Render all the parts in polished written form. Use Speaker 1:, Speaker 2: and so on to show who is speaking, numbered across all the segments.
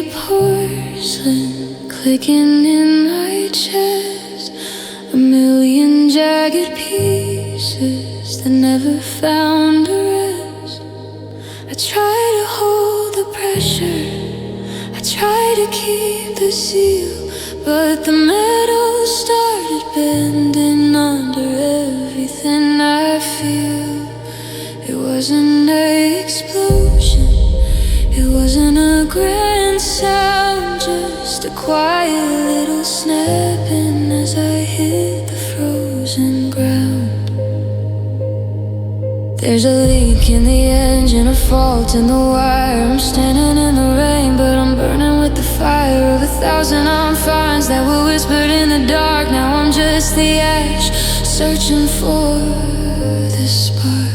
Speaker 1: the porcelain clicking in my chest, a million jagged pieces that never found a rest. I try to hold the pressure, I try to keep the seal, but the metal started bending under everything I feel. It wasn't an explosion, it wasn't a grand sound, just a quiet little snapping as I hit the frozen ground. There's a leak in the engine, a fault in the wire. I'm standing in the rain, but I'm burning with the fire of 1,000 on fires that were whispered in the dark. Now I'm just the ash, searching for the spark.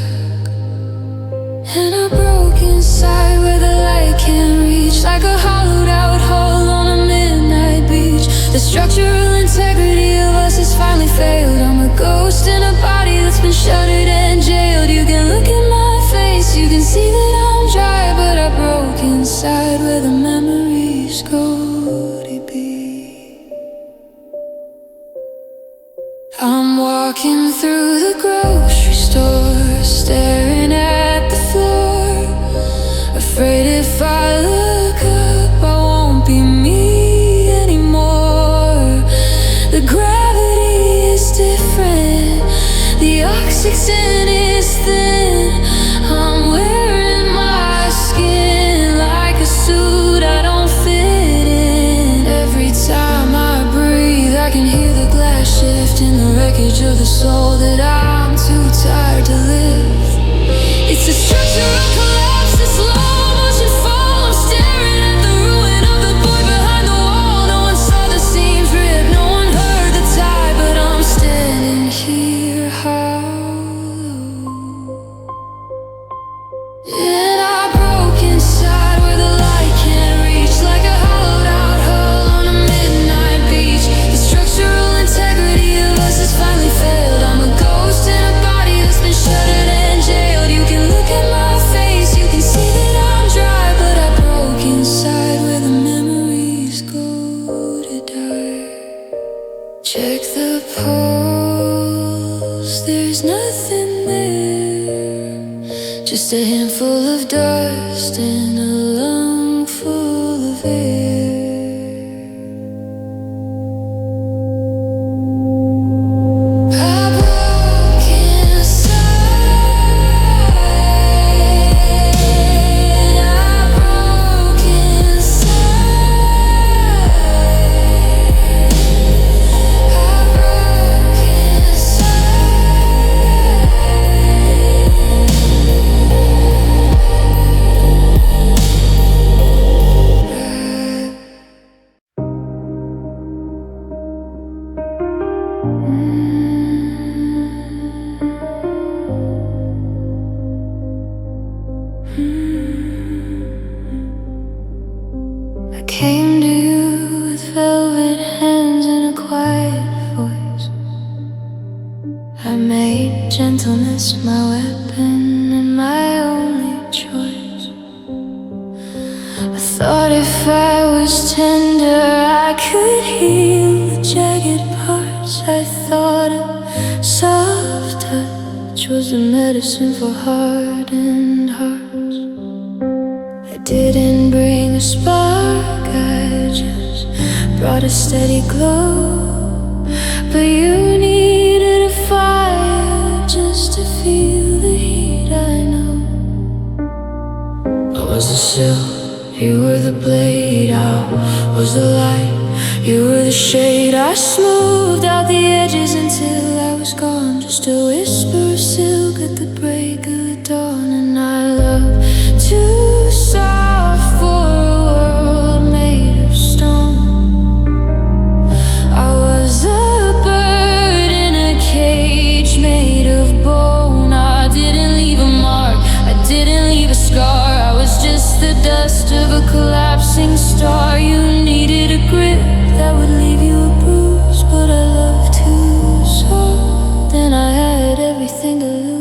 Speaker 1: And I broke inside where the light can't reach, like a hollowed out hole on a midnight beach. The structural integrity of us has finally failed. I'm a ghost in a body that's been shuttered and jailed. You can look in my face, you can see that I'm dry, but I broke inside where the memories go to be. I'm walking through the grocery store, staring at the floor, afraid if I look up I won't be me anymore. The gravity is different, the oxygen is thin. I'm wearing my skin like a suit I don't fit in. Every time I breathe I can hear the glass shift in the wreckage of the soul that I'm too tired to live. It's a structural collapse, this slow motion fall. I'm staring at the ruin of the boy behind the wall. No one saw the seams ripped, no one heard the tie, but I'm standing here hollow. And I broke inside where the light can't reach, like a hollowed out hull on a midnight beach. The structural integrity of us has finally failed. I'm a ghost in a body that's been shuttered and jailed. You can look at my face, you can see that I'm dry, but I broke inside where the memories go to die. Check the pulse, there's nothing there, just a handful of dust and a lung full of air. I broke inside, I broke inside, I broke I came to you with velvet hands and a quiet voice. I made gentleness my weapon and my only choice. I thought if I was tender I could heal the jagged parts. I thought a soft touch was the medicine for hardened hearts. I didn't bring a spark, I just brought a steady glow. But you needed a fire just to feel the heat, I know. I was the sill, you were the blade. I was the light, you were the shade. I smoothed out the edges until I was gone, just a whisper of silk at the break of the dawn. And I love too soft for a world made of stone. I was a bird in a cage made of bone. I didn't leave a mark, I didn't leave a scar. I was just the dust of a collapsing star. You needed a grip that would leave you a bruise, but I loved too soft, and I had everything to lose.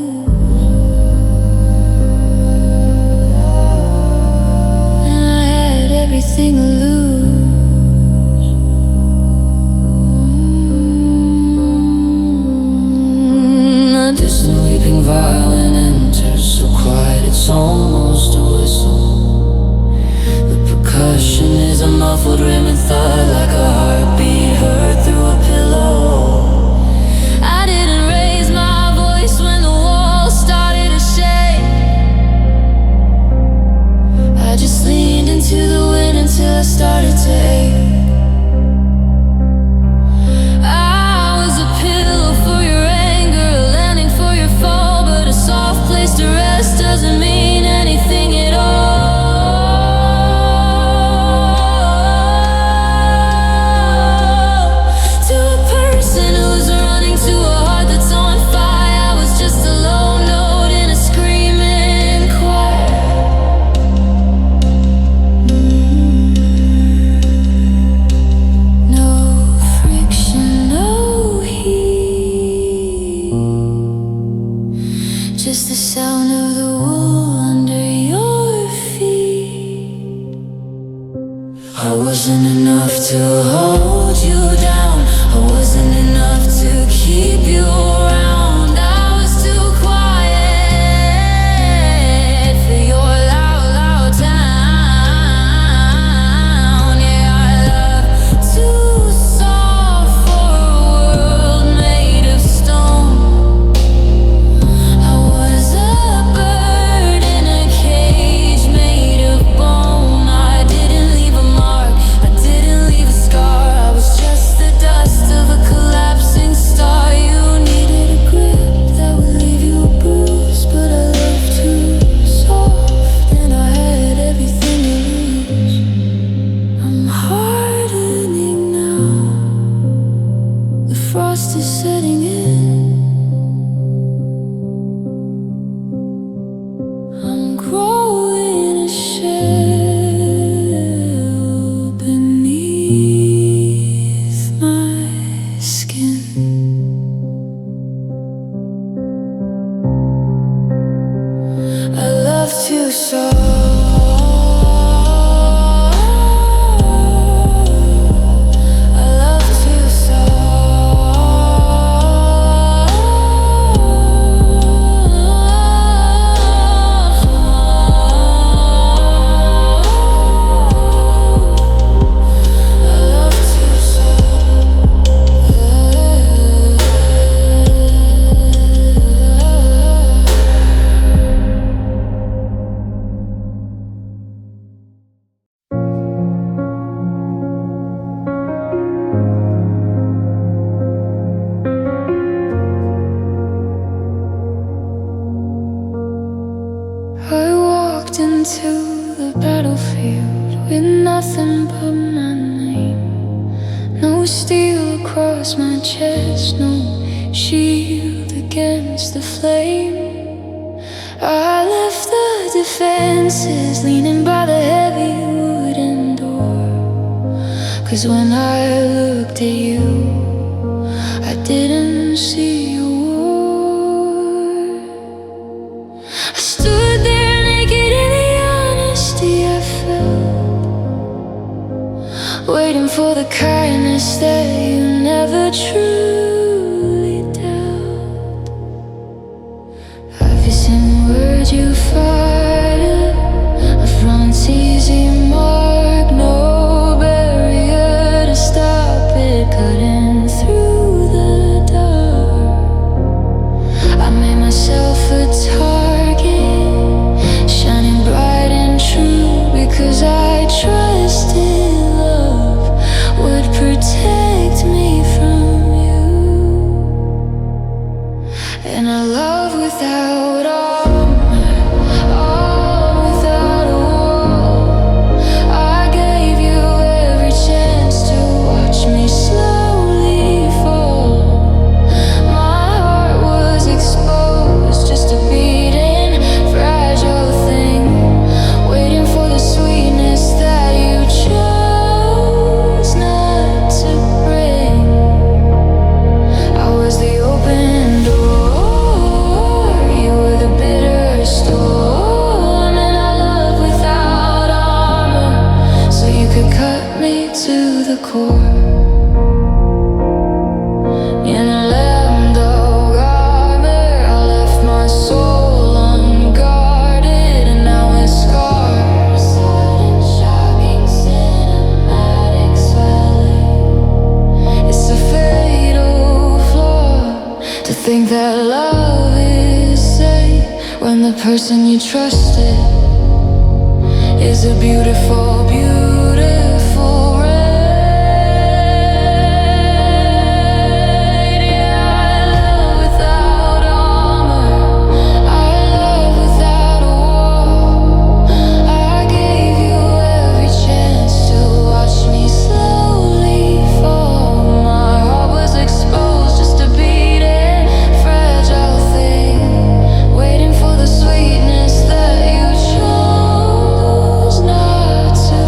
Speaker 1: hold you down. I wasn't enough to keep you around. I was too quiet for your loud, loud town. Yeah, I love too soft for a world made of stone. I was a bird in a cage made of bone. I didn't leave a mark, I didn't leave a scar. I was just the dust of a collapsing star. You needed a grip that would leave you bruised, but I loved too soft, and I had everything to lose. I'm hardening now, the frost is setting in. I'm growing a shell beneath my skin. I love to soft. I love to I walked into the battlefield with nothing but my name. No steel across my chest, no shield against the flame. I left the defenses leaning by the heavy wooden door. 'Cause when I looked at you, I didn't see a war. I stood there naked in the honesty I felt, waiting for the kindness that you never truly dealt. Have you seen words you fired? A front's easy mark, no barrier to stop it cutting through the dark. I made myself a target, shining bright and true, because I trusted love would protect me from you. And a love without armor, all without a wall. I gave you every chance to watch me slowly fall. My heart was exposed, just a beating, fragile thing, waiting for the sweetness that you chose not to bring. I was the open door, you were the bitter storm. And I love without armor, so you could cut me to the core. In a lamb-dog armor, I left my soul unguarded, and now it's scarred. Sudden, shocking, cinematic swelling. It's a fatal flaw to think that love is safe when the person you trusted is a beautiful, beautiful raid. Yeah, I love without armor, I love without a wall. I gave you every chance to watch me slowly fall. My heart was exposed, just a beating, fragile thing, waiting for the sweetness that you chose not to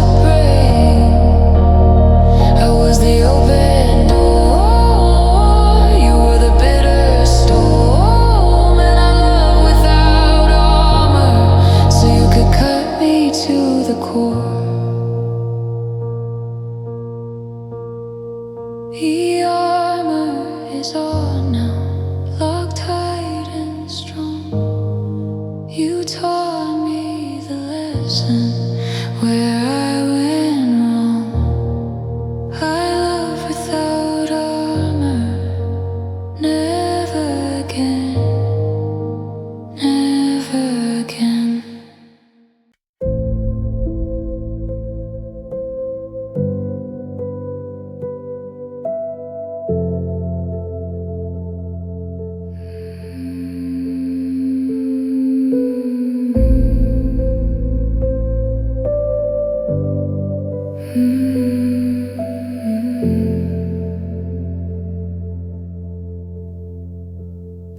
Speaker 1: The armor is on now, locked tight and strong. You taught me the lesson where I went wrong. I love without armor, never again, never again.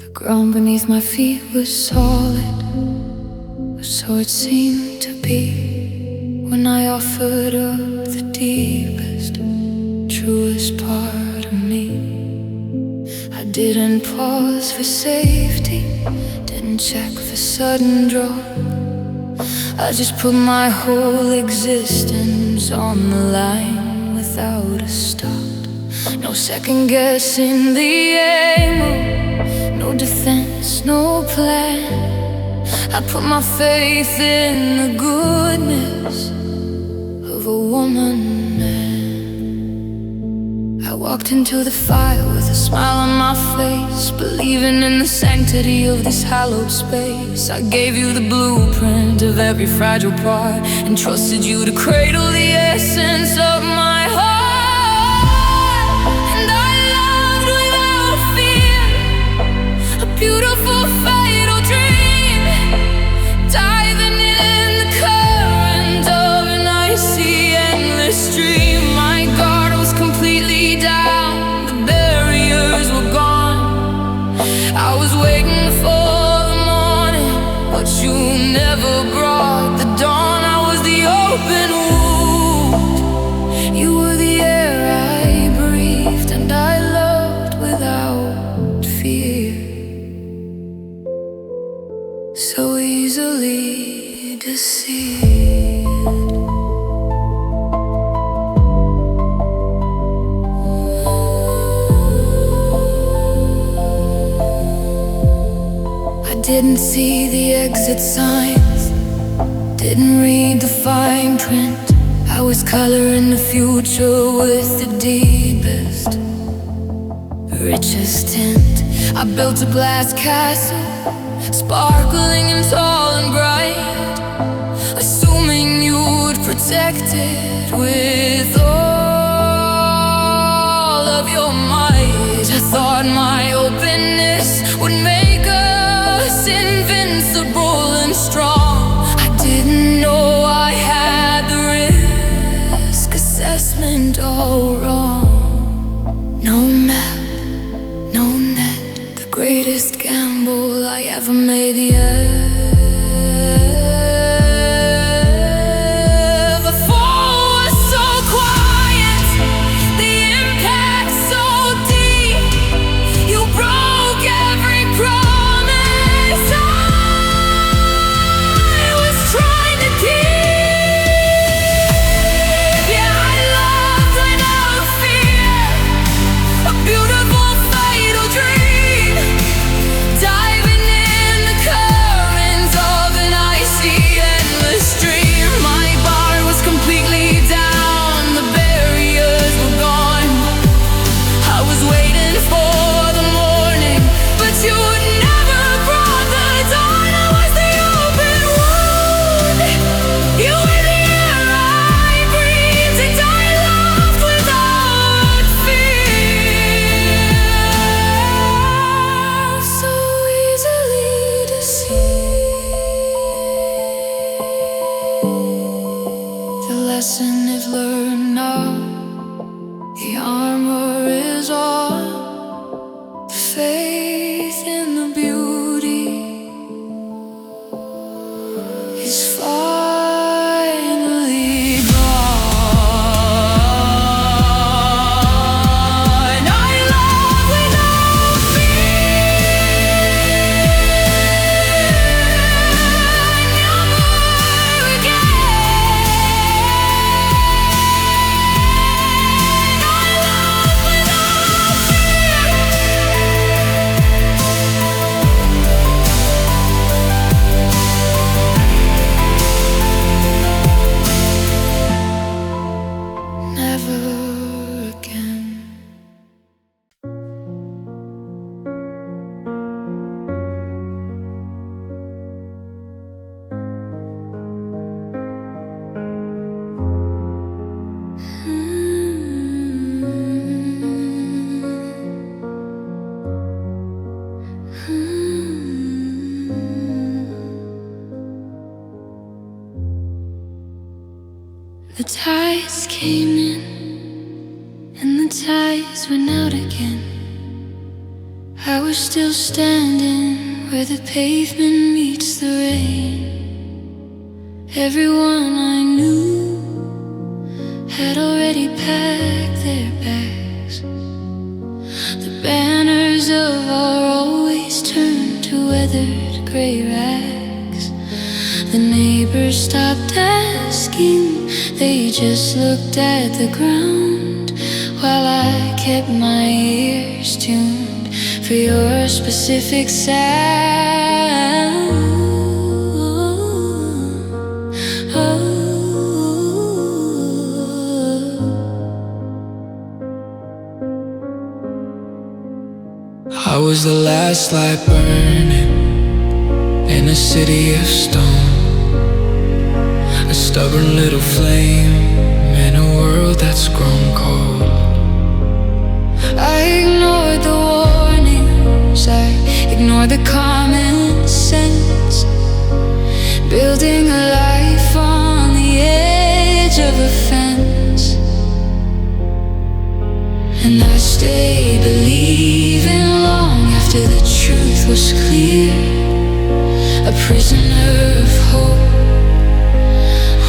Speaker 1: The ground beneath my feet was solid, or so it seemed to be, when I offered up the deepest, truest part of me. I didn't pause for safety, didn't check for sudden drop. I just put my whole existence on the line without a stop. No second guessing the aim, no defense, no plan. I put my faith in the goodness of a woman. I walked into the fire with a smile on my face, believing in the sanctity of this hallowed space. I gave you the blueprint of every fragile part, and trusted you to cradle the essence of my heart. And I loved without fear, a beautiful fatal dream, diving in the current of an icy, endless stream. My guard was completely down, the barriers were gone. I was waiting for the morning, but you never brought the dawn. I was the open wound, you were the air I breathed, and I loved without fear, so easily deceived. Didn't see the exit signs, didn't read the fine print. I was coloring the future with the deepest, richest tint. I built a glass castle, sparkling and tall and bright, assuming you'd protect it with all of your might. I thought my openness would make us invincible and strong. I didn't know I had the risk assessment all wrong. No map, no net, the greatest gamble I ever made. The fall was so quiet. came in and the tides went out again, I was still standing where the pavement meets the rain. Everyone I knew had already packed their bags. The banners of our always turned to weathered gray rags. The neighbors stopped asking, they just looked at the ground, while I kept my ears tuned for your specific sound.
Speaker 2: I was the last light burning in a city of stone, a stubborn little flame in a world that's grown cold.
Speaker 1: I ignored the warnings, I ignored the common sense, building a life on the edge of a fence. And I stayed believing long after the truth was clear, a prisoner of hope,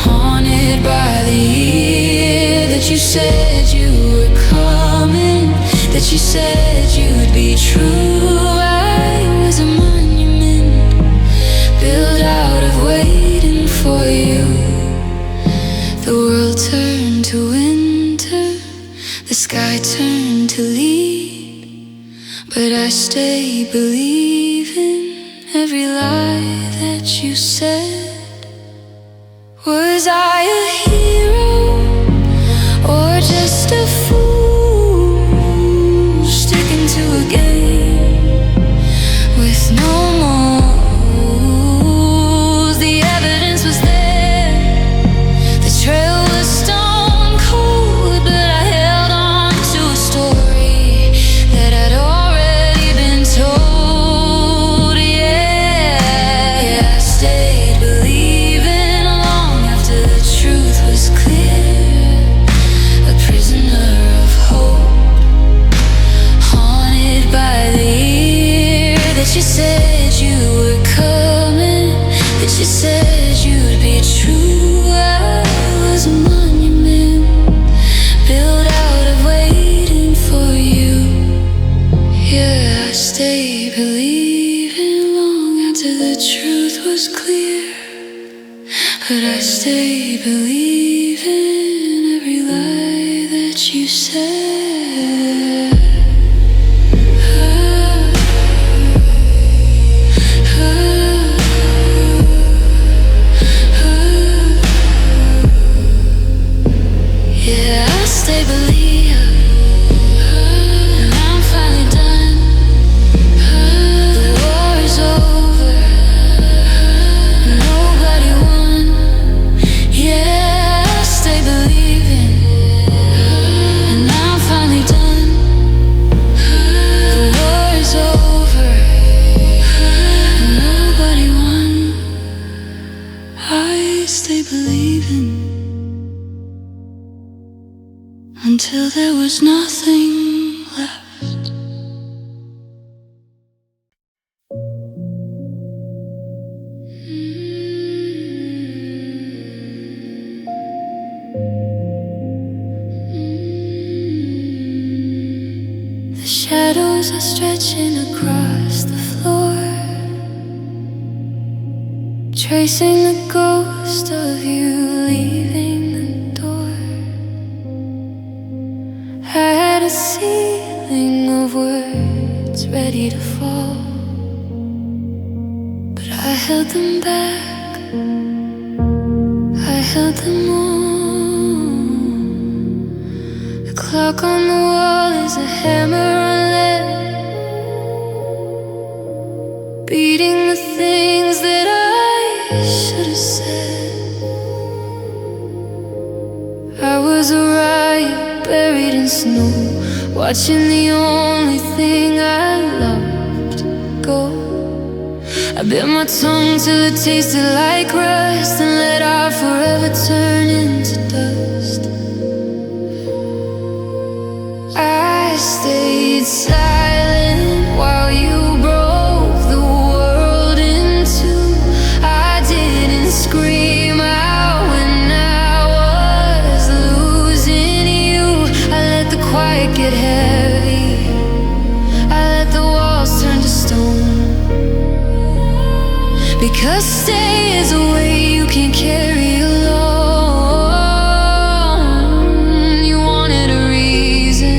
Speaker 1: haunted by the year that you said you were coming, that you said you'd be true. I was a monument built out of waiting for you. The world turned to winter, the sky turned to lead, but I stay believing every lie that you said. Was I a hero or just a fool sticking to a game with no moves? The evidence was there, the trail was stone cold, but I held on to a story that I'd already been told. Yeah, I stayed believing long after the truth was clear, a prisoner of hope, haunted by the year that you said you were coming, that you said you'd be true. I was a monument built out of waiting for you. Yeah, I stayed believing long after the truth was clear, but I stayed believing every lie that you said. Yeah, I stay believing, and I'm finally done. The war is over, nobody won. Yeah, I stay believing, and I'm finally done. The war is over, nobody won. I stay believing until there was nothing left. The shadows are stretching across the floor, tracing the ghost of you leaving the door. I had a ceiling of words ready to fall, but I held them back, I held them all. The clock on the wall is a hammer on lead, beating the things that I should have said. I was a riot buried in snow, watching the only thing I loved go. I bit my tongue till it tasted like rust, and let our forever turn into dust. stayed silent while you broke the world in two. I didn't scream out when I was losing you. I let the quiet get heavy. I let the walls turn to stone. Because stay is a way you can't carry alone. You wanted a reason,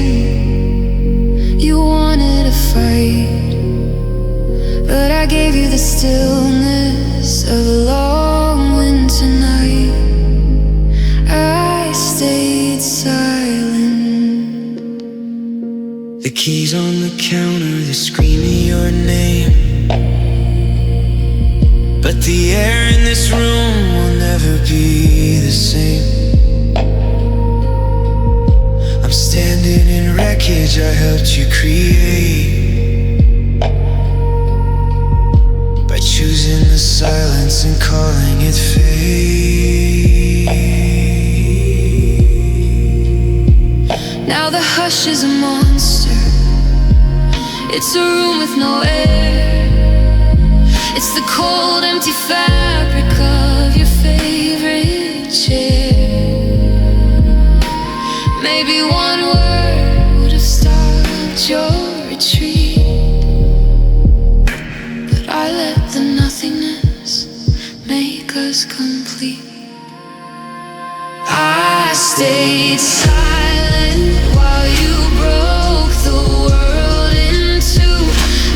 Speaker 1: you wanted a fight, but I gave you the stillness of a long winter night. I stayed silent.
Speaker 2: The keys on the counter, they're screaming your name. But the air in this room will never be the same. I'm standing in wreckage I helped you create, by choosing the silence and calling it fate.
Speaker 1: Now the hush is a monster. It's a room with no air. It's the cold, empty fabric of your favorite chair. Maybe one word would have stopped your retreat, but I let the nothingness make us complete. I stayed silent while you broke the world in two.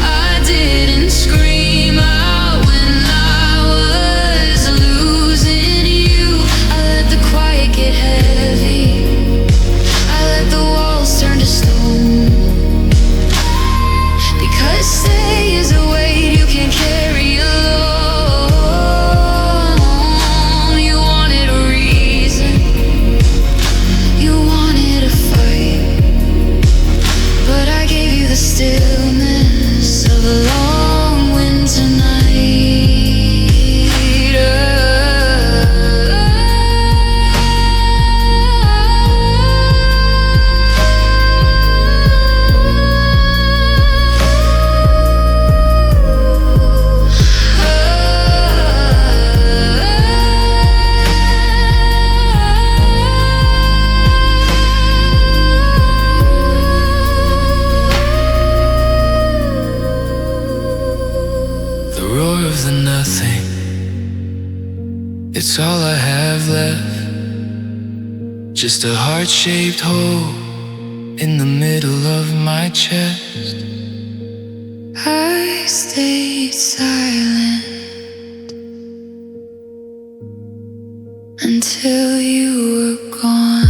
Speaker 1: I didn't scream out when I was losing you. I let the quiet get heavy. I let the walls turn to stone. Because stay is a weight you can't carry alone. You wanted a reason, you wanted a fight, but I gave you the stillness of a long winter night.
Speaker 2: The roar of the nothing, it's all I have left. Just a heart-shaped hole in the middle of my chest.
Speaker 1: I stayed silent until you were gone.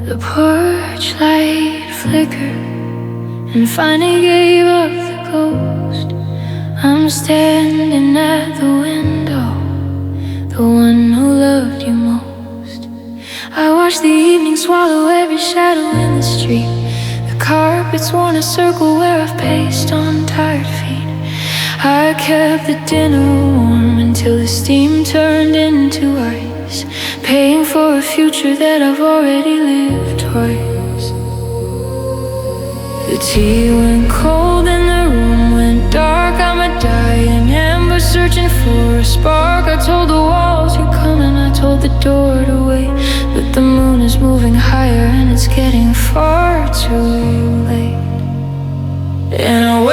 Speaker 1: The porch light flickered and finally gave up the ghost. I'm standing at the window, the one who loved you most. I watch the evening swallow every shadow in the street. The carpet's worn a circle where I've paced on tired feet. I kept the dinner warm until the steam turned into ice, paying for a future that I've already lived twice. The tea went cold and the room went dark. I'm a dying ember searching for a spark. I told the walls you're coming, I told the door to wait, but the moon is moving higher and it's getting far too late. And I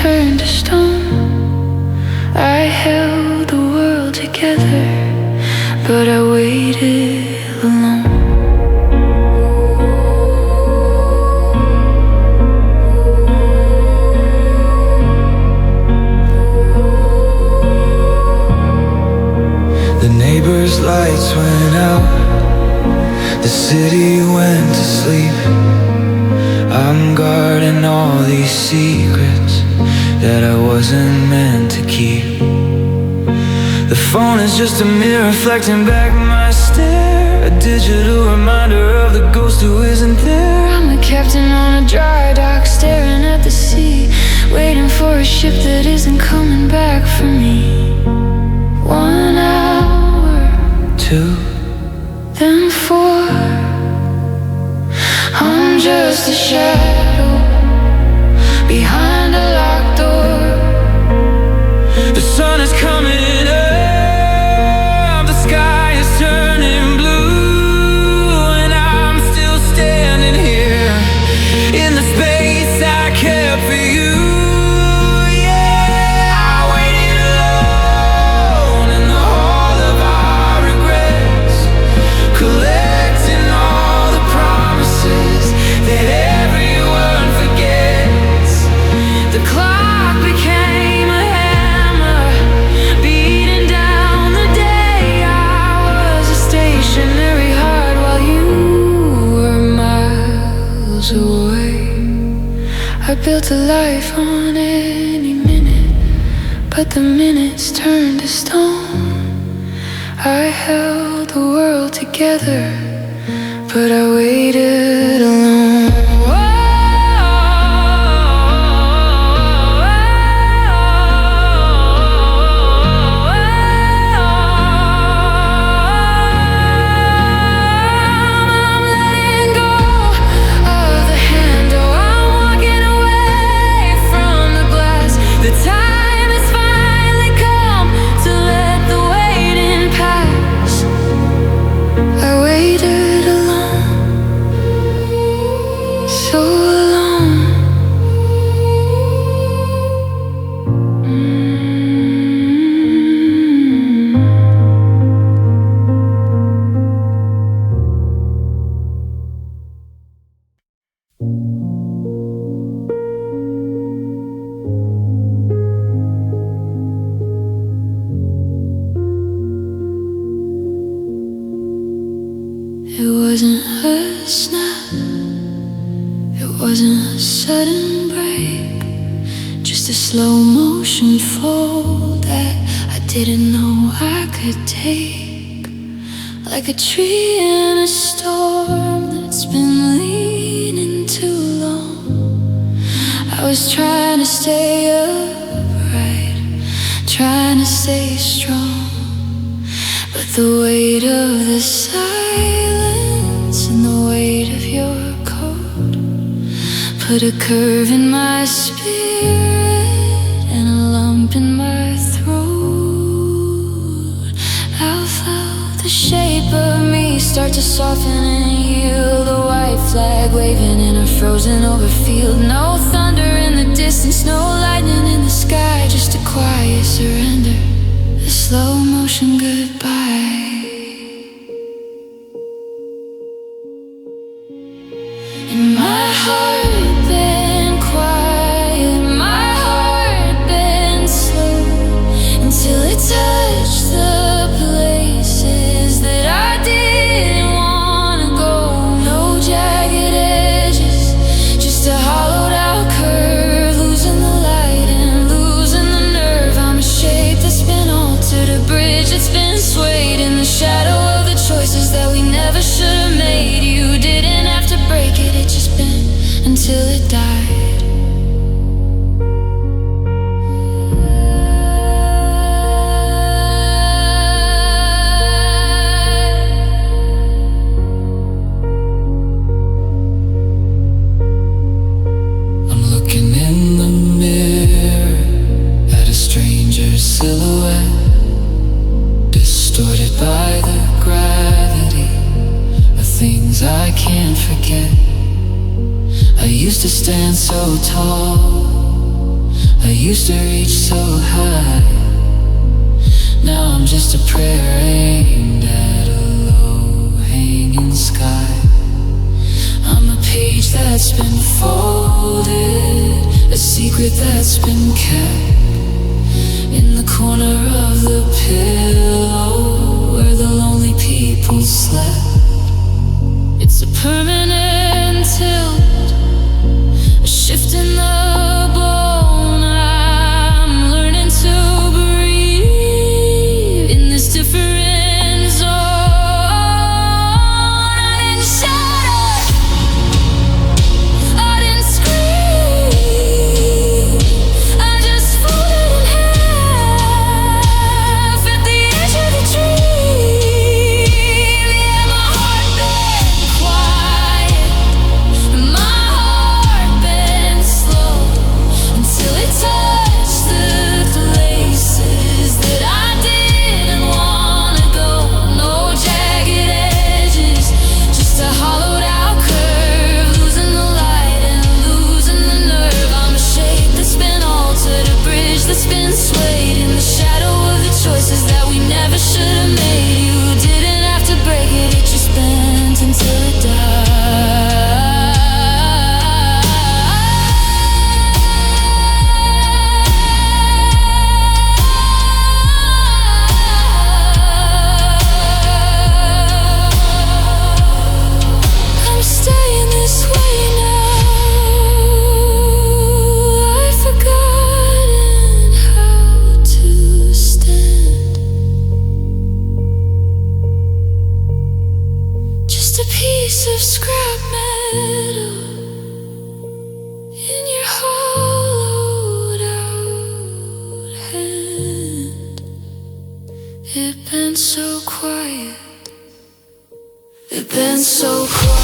Speaker 1: turned to stone. I held the world together, but I waited alone.
Speaker 2: The neighbors' lights went out, the city went to sleep. I'm guarding all these secrets that I wasn't meant to keep. The phone is just a mirror reflecting back my stare, a digital reminder of the ghost who isn't there.
Speaker 1: I'm a captain on a dry dock, staring at the sea, waiting for a ship that isn't coming back for me. 1 hour,
Speaker 2: 2,
Speaker 1: then 4. I'm just a shadow behind a locked door.
Speaker 2: the sun is coming up, the sky is turning blue, and I'm still standing here in the space I kept for you. Yeah, I waited alone in the hall of our regrets, collecting all the promises that everyone forgets.
Speaker 1: The clock became a hammer, beating down the day. I was a stationary heart while you were miles away. I built a life on any minute, but the minutes turned to stone. I held the world together, but I waited alone. I'm letting go of the handle. I'm walking away from the glass. The time has finally come to let the waiting pass. I waited alone, so alone. It wasn't a snap, it wasn't a sudden break, just a slow motion fall that I didn't know I could take. Like a tree in a storm that's been leaning too long. I was trying to stay upright, trying to stay strong, but the weight of the silence and the weight of your coat put a curve in my spirit and a lump in my throat. I felt the shape of me start to soften and heal, the white flag waving in a frozen over field. No thunder in the distance, no lightning in the sky, just a quiet surrender, a slow motion goodbye. And my heart been quiet, my heart been slow, until it touched the places that I didn't wanna go. No jagged edges, just a hollowed out curve, losing the light and losing the nerve. I'm a shape that's been altered, a bridge that's been swayed in the shadow of the choices that we never should have made. You didn't have to break it, it just bent until it died.
Speaker 2: I'm looking in the mirror at a stranger's silhouette, distorted by the gravity of things I can't forget. I used to stand so tall, I used to reach so high. Now I'm just a prayer aimed at a low-hanging sky. I'm a page that's been folded, a secret that's been kept in the corner of the pillow where the lonely people slept. It's a permanent tilt, a shift in the bone. I'm learning to breathe in this different zone. I didn't shout out, I didn't scream, I just folded in half at the edge of the dream. Yeah, my heart been quiet, my heart been slow, until it touched the places that I didn't wanna go. No jagged edges, just a hollowed out curve, losing the light and losing the nerve. I'm a shape that's been altered, a bridge that's been swayed in the shadow of the choices that we never should have made. You didn't have to break it, it just bent until it I'm staying this way now. I've forgotten how to stand. Just a piece of scrap metal in your hollowed out hand. It been so quiet, it been so quiet.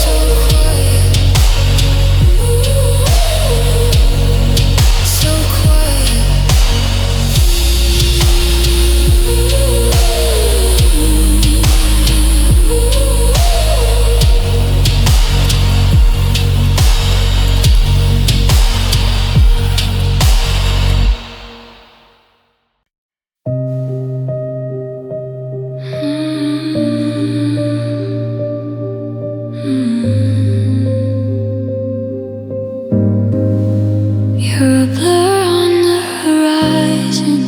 Speaker 2: So quiet, so quiet. You're a blur on the horizon,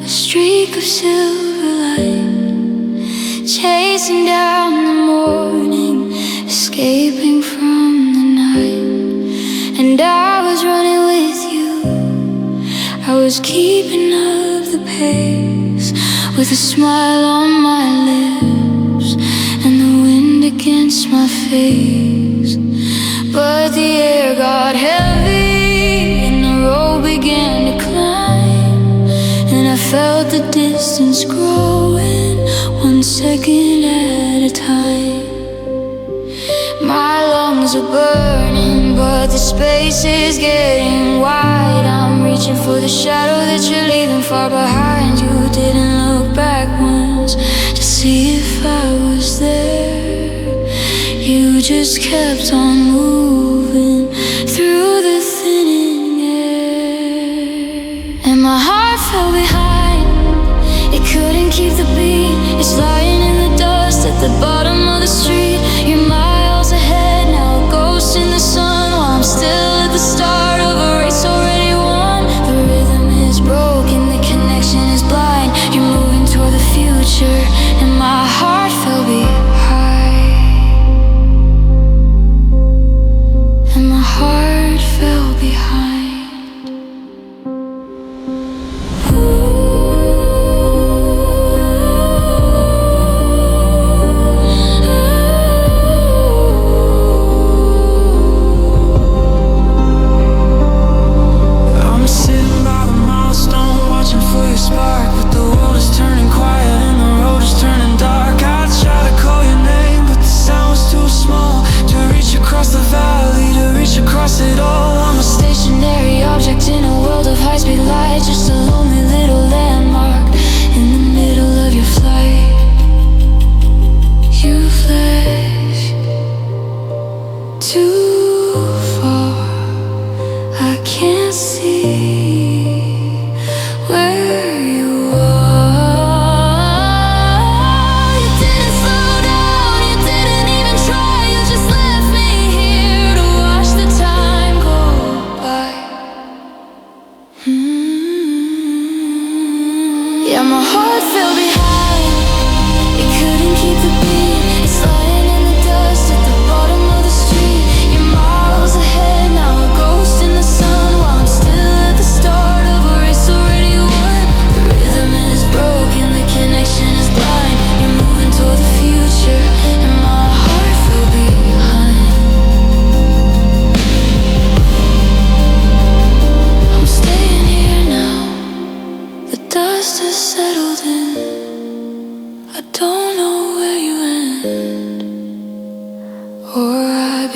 Speaker 2: a streak of silver light, chasing down the morning, escaping from the night. And I was running with you, I was keeping up the pace, with a smile on my lips and the wind against my face. But the air got heavy and the road began to climb, and I felt the distance growing 1 second at a time. My lungs are burning, but the space is getting wide. I'm reaching for the shadow that you're leaving far behind. You didn't look back once to see if I was there. You just kept on moving through the thinning air, and my heart fell behind. It couldn't keep the beat. It's lying in the dust at the bottom of the street. You're miles ahead, now a ghost in the sun, while I'm still at the start of a race already won. The rhythm is broken, the connection is blind. You're moving toward the future, and my heart fell behind. And my heart fell behind. Ooh.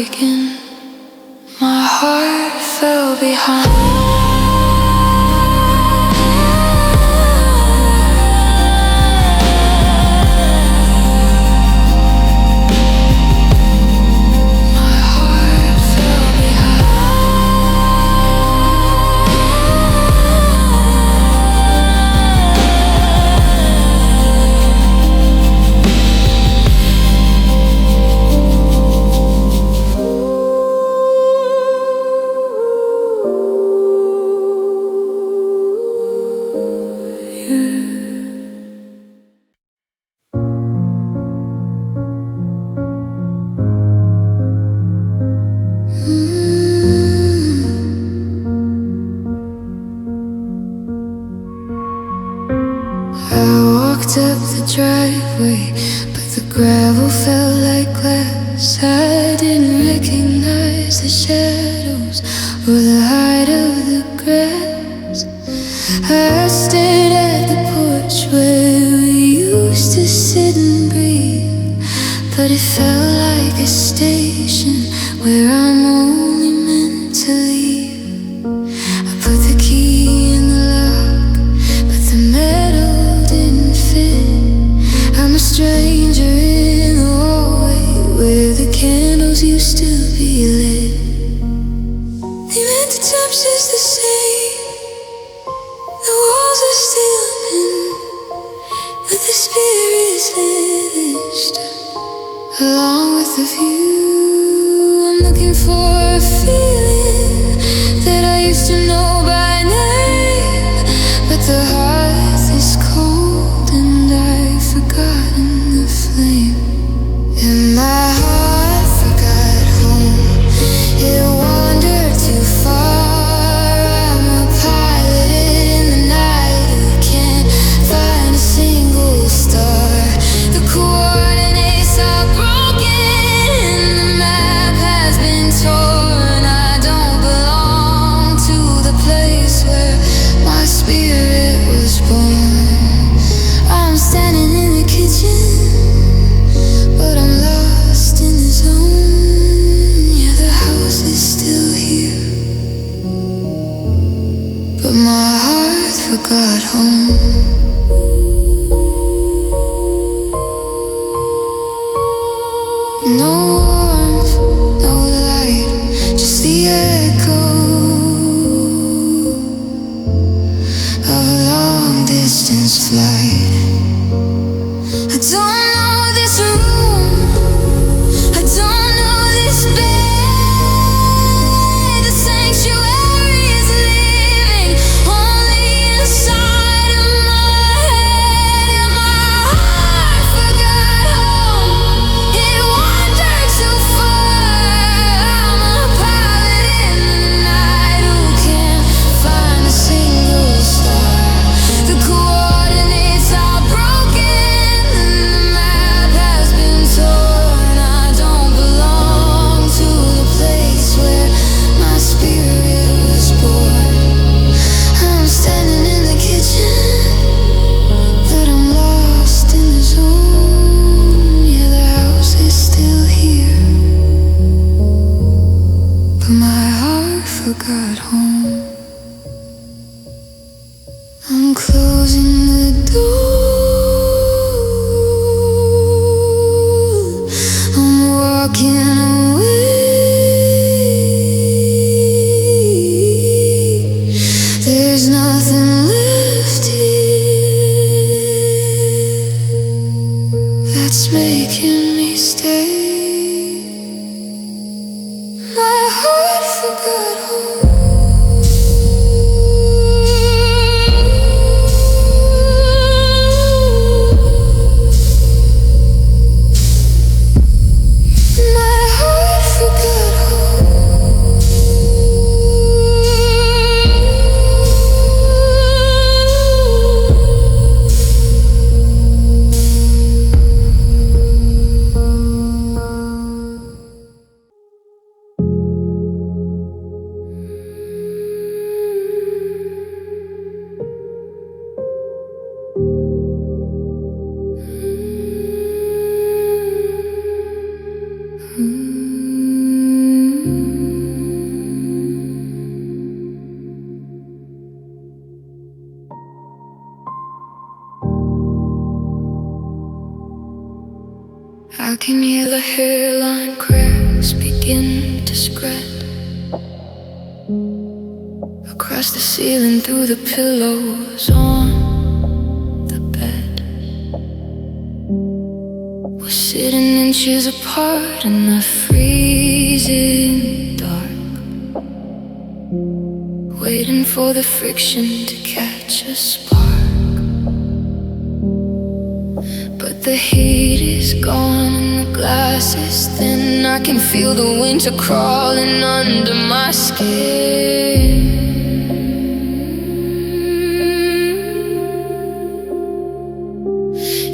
Speaker 1: begin. My heart fell behind. Up the driveway, but the gravel felt like glass. I didn't recognize the shadows or the height of the grass. I stared at the porch where we used to sit and breathe, but it felt like a station where I'm only meant to leave. I put the key in the lock, but the metal didn't fit. I'm a stranger in the hallway where the candles used to be lit. They meant the temperature's the same, the walls are still in, but the spirit's vanished along with the view. I'm looking for a feeling that I used to know by name, but the hearth is cold and I've forgotten the flame. And my heart forgot home, it wandered too far. I'm a pilot in the night who can't find a single star. The coordinates are broken and the map has been torn. I don't belong to the place where my spirit was born. I'm standing in the kitchen, but I'm lost in the zone. Yeah, the house is still here, but my heart forgot home. No warmth, no light, just the echo of a long distance flight. I don't know this room, I don't know this bed. The sanctuary is living only inside of my head. And my heart forgot home, it wandered hairline cracks begin to spread across the ceiling, through the pillows on the bed. We're sitting inches apart in the freezing dark, waiting for the friction to catch a spark. But the heat is gone and the glass is thin. I can feel the winter crawling under my skin.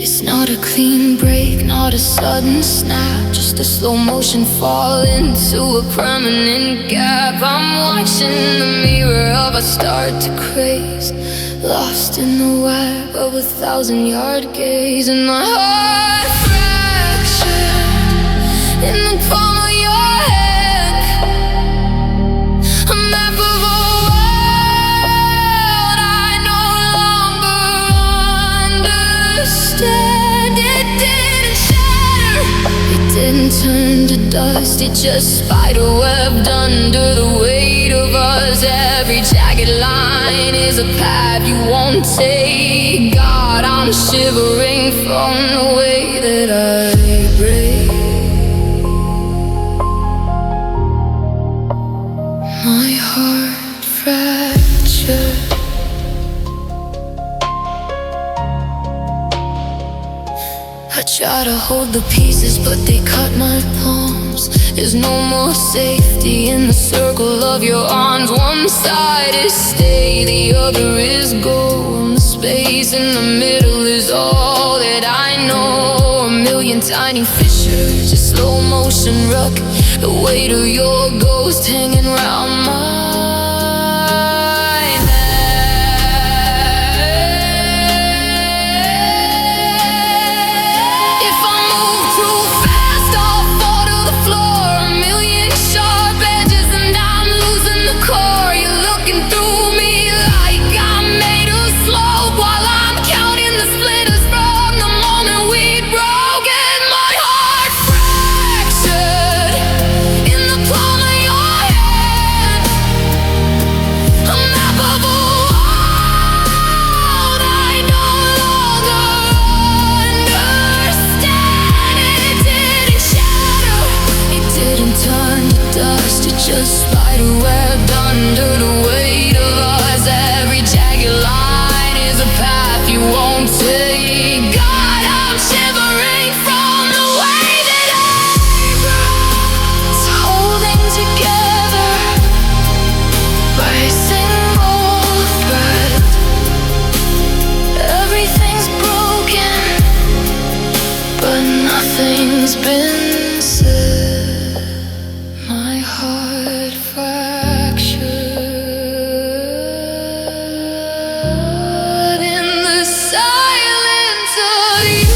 Speaker 1: It's not a clean break, not a sudden snap, just a slow motion fall into a permanent gap. I'm watching the mirror of a start to craze, lost in the web of 1,000-yard gaze. And my heart fractured in the palm of your hand, a map of a world I no longer understand. It didn't shatter, it didn't turn to dust, it just spiderwebbed under the weight of us. Every jagged line is a path you won't take. God, I'm shivering from the way that I break. My heart fractured. I try to hold the pieces, but they cut my palms. There's no more safety in the circle of your arms. One side is stay, the other is go. And the space in the middle is all that I know. A million tiny fissures, a slow motion ruck, the weight of your ghost hanging round my just spiderwebbed under the weight of us. Every jagged line is a path you won't take. God, I'm shivering from the way that it's holding together by a single thread. Everything's broken, but nothing's been said. My heart fractured in the silence of you.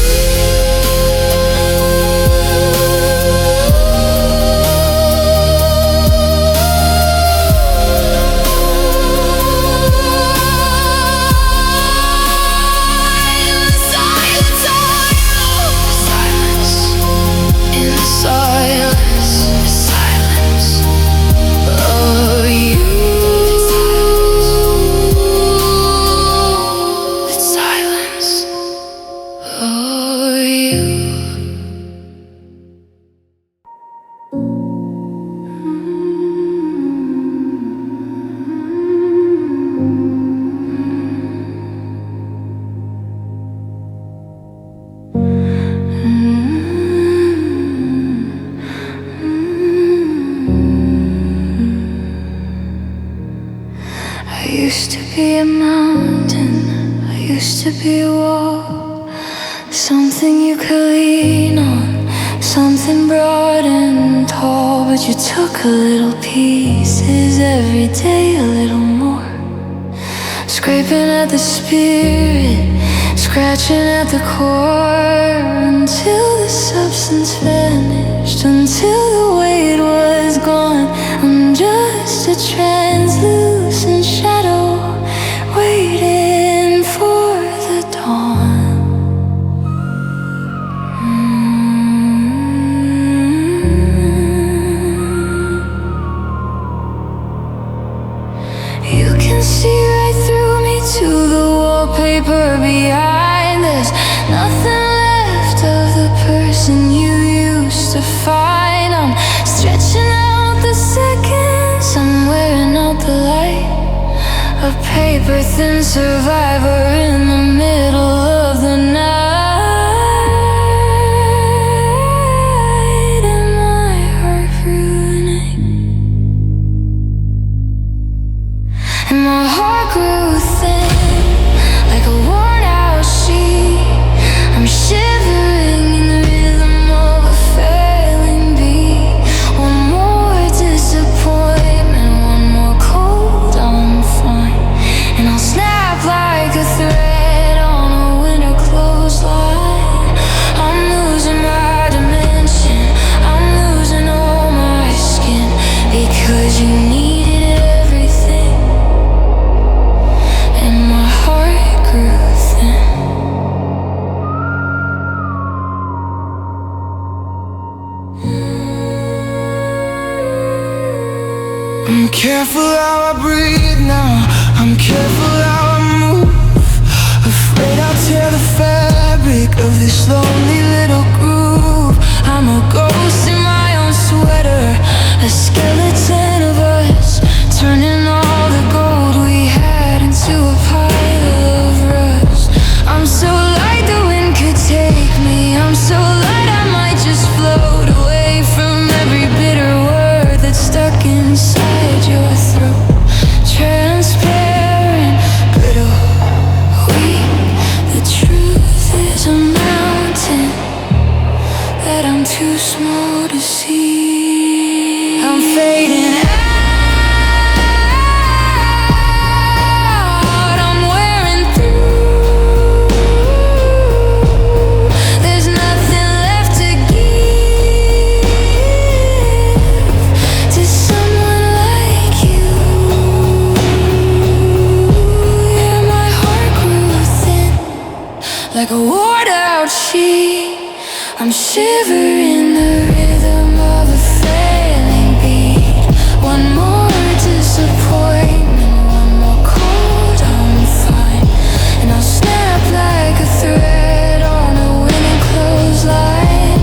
Speaker 1: In the silence of you. Silence. In the silence. Silence. Of you. The silence of you. I used to be a mountain, I used to be a wall, something you could lean on, something broad and tall. But you took a little pieces every day, a little more, scraping at the spirit, scratching at the core, until the substance vanished, until the weight was gone. I'm just a translucent shadow waiting for the dawn. a paper-thin survivor in the middle of the night, and my heart ruining, and my heart grew thin like a worn-out sheet. I'm shivering in the rhythm of a failing beat. One more disappointment, one more cold, I'm fine, and I'll snap like a thread on a winter clothesline. I'm losing my dimension, I'm losing all my skin, because you needed everything, and my heart grew thin.
Speaker 2: I'm careful how I breathe now, I'm careful how I move, afraid I'll tear the fabric of this lonely little groove. I'm a ghost in my own sweater, a skeleton of us, turning all the gold we had into a pile of rust. I'm so light the wind could take me, I'm so light I might just float away from every bitter word that's stuck inside your throat. Transparent, but oh, weak. The truth is a mountain that I'm too small to see. I'm fading out, I'm wearing through. There's nothing left to give to someone like you. Yeah, my heart grew thin like a worn-out sheet. I'm shivering the rhythm of a failing beat. One more disappointment, one more cold, I'm fine, and I'll snap like a thread on a winning clothesline.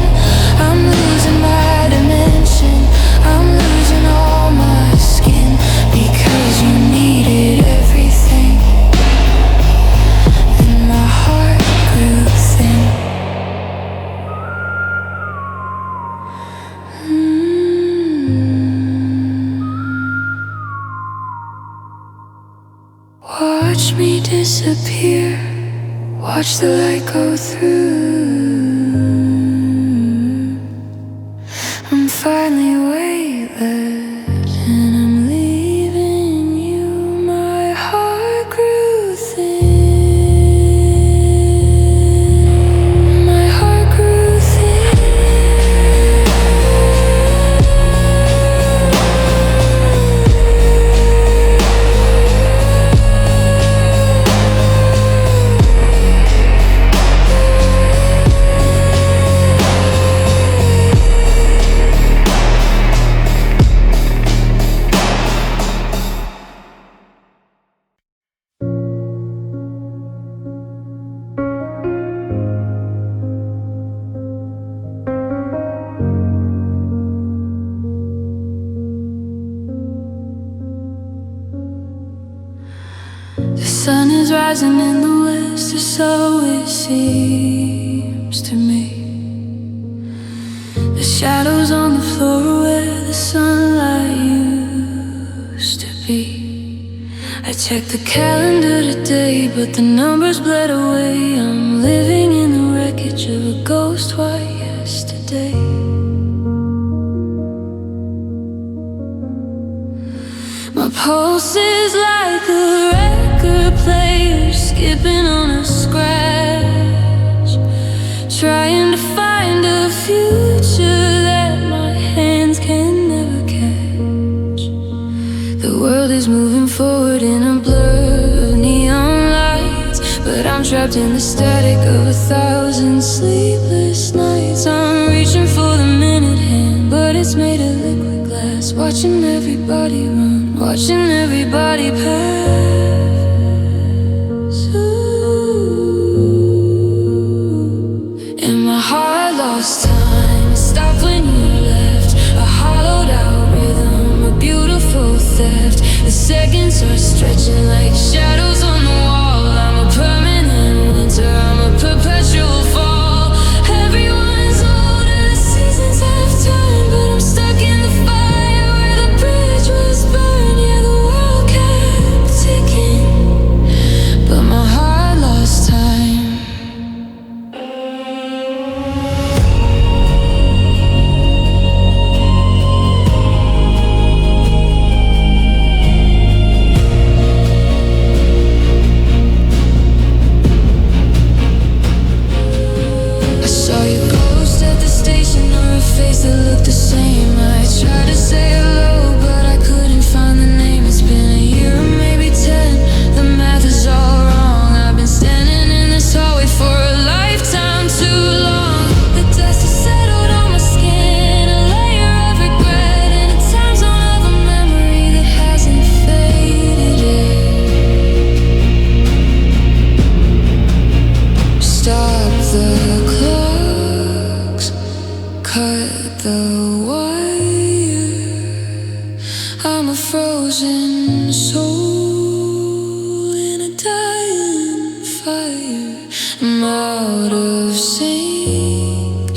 Speaker 2: I'm losing my dimension, I'm losing all my skin, because you needed everything, and my heart grew thin. Watch me disappear, watch the light go through. I'm finally weightless and I'm leaving you. My heart grew thin, my heart grew thin. The sun is rising in the west, or so it seems to me. The shadows on the floor where the sunlight used to be. I checked the calendar today, but the numbers bled away. I'm living in the wreckage of a ghost white yesterday. My pulse is like a record player skipping on a scratch, trying to find a future that my hands can never catch. The world is moving forward in a blur of neon lights, but I'm trapped in the static of 1,000 sleepless nights. I'm reaching for the minute hand, but it's made of liquid glass. Watching everybody run, watching everybody pass. Ooh. And my heart lost time, it stopped when you left. A hollowed out rhythm, a beautiful theft. The seconds are stretching like
Speaker 1: the wire. I'm a frozen soul in a dying fire. I'm out of sync,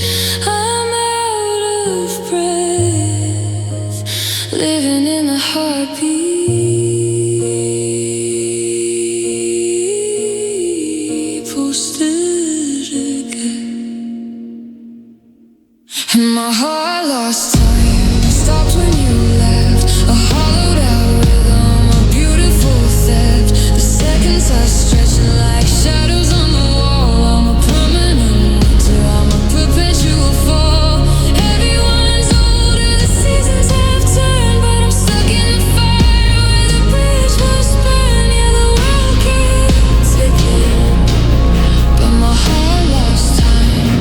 Speaker 1: I'm out of breath, living in the heartbeat, posted again. And my heart lost time, stopped when you left. A hollowed out rhythm, a beautiful theft. The seconds are stretching like shadows on the wall. I'm a permanent winter, I'm a perpetual fall. Everyone's older, the seasons have turned, but I'm stuck in the fire where the bridge was burned. Yeah, the world keeps ticking, but my heart lost time.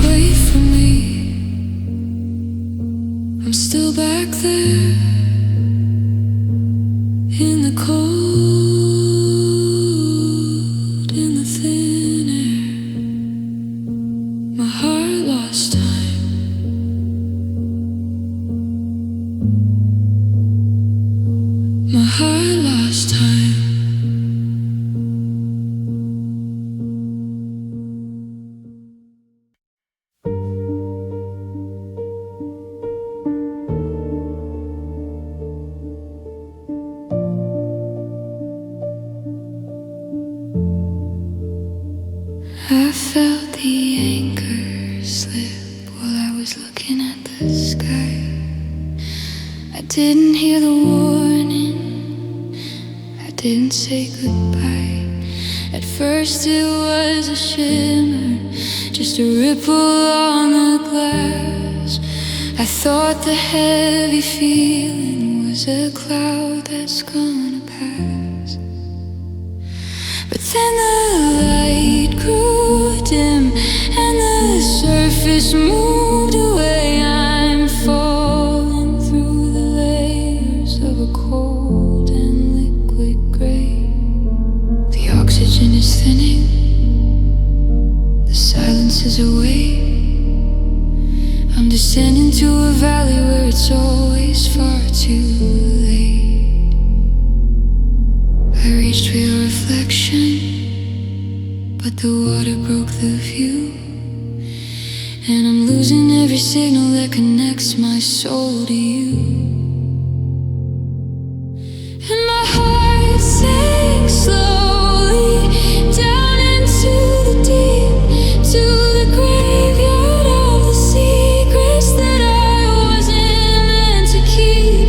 Speaker 1: Wait for me, I'm still back there in the cold, in the thin air. My heart lost time. My heart lost time. I felt the anchor slip while I was looking at the sky. I didn't hear the warning, I didn't say goodbye. At first it was a shimmer, just a ripple on the glass. I thought the heavy feeling was a cloud that's gonna pass. But then the light grew dim and the surface moved away. I'm falling through the layers of a cold and liquid gray. The oxygen is thinning, the silence is away. I'm descending to a valley where it's always far too late. I reached for your reflection, but the water broke the view, and I'm losing every signal that connects my soul to you. And my heart sinks slowly down into the deep, to the graveyard of the secrets that I wasn't meant to keep.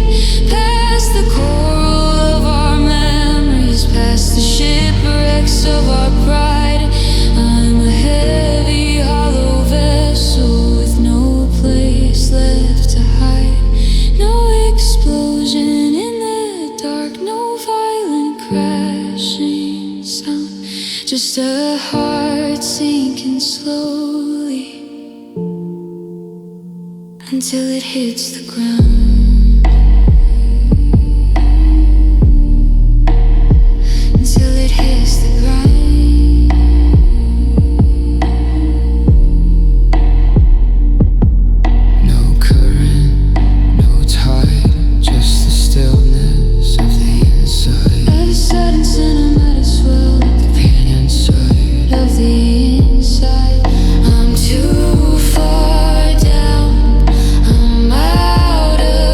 Speaker 1: Past the coral of our memories, past the shipwrecks of our pride. I'm a heavy, hollow vessel with no place left to hide. No explosion in the dark, no violent crashing sound, just a heart sinking slowly until it hits the ground. Until it hits the ground. No current, no tide, just the stillness of the inside. At a sudden sin, I'm at a swell of the pain inside of the inside. I'm too far down, I'm out of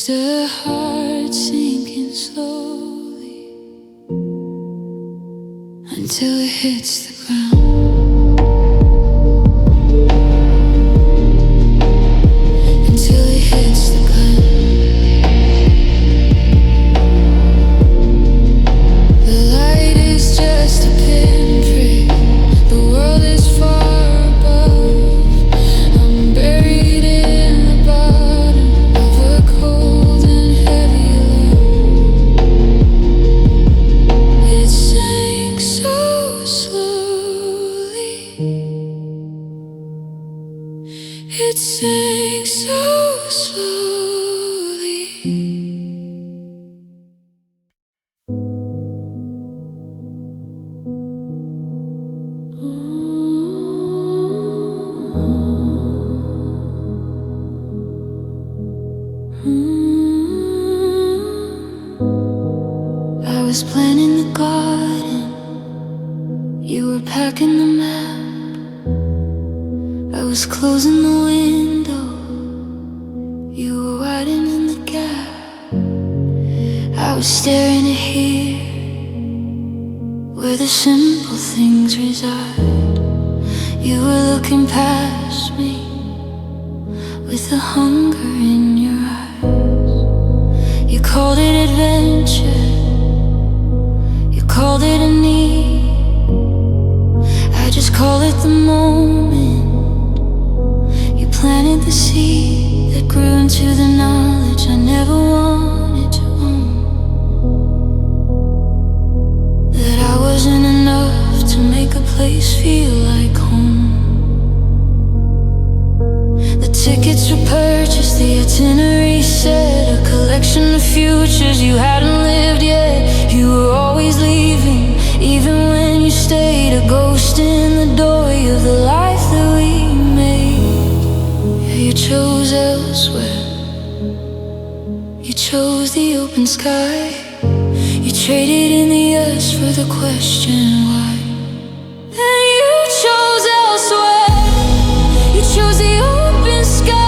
Speaker 1: Just a heart sinking slowly until it hits the ground. Until it hits the ground. The light is just a pinprick. The world is far above. I'm buried in the bottom of a cold and heavy love. It sank so slowly. It sank so slowly. I was planting the garden, you were packing the map. I was closing the window, you were widening the gap. I was staring at here, where the simple things reside. You were looking past me, with the hunger in your eyes. You called it adventure, you called it a need. I just call it the moment. You planted the seed that grew into the knowledge I never wanted to own. That I wasn't enough to make a place feel like home. The tickets were purchased, the itinerary set, a collection of futures you hadn't lived yet. You were always leaving, even when you stayed, a ghost in the doorway of the life that we made. Yeah, you chose elsewhere, you chose the open sky. You traded in the us for the question why. And you chose elsewhere, you chose the open sky.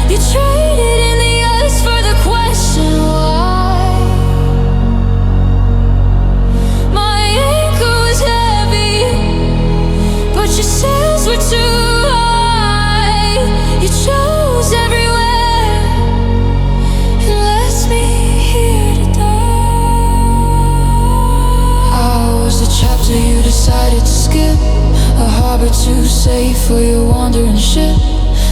Speaker 1: You traded in the us for the question why. My anchor was heavy, but your sails were too high. You chose everywhere and left me here to die. I was the chapter you decided to skip, a harbor too safe for your wandering ship.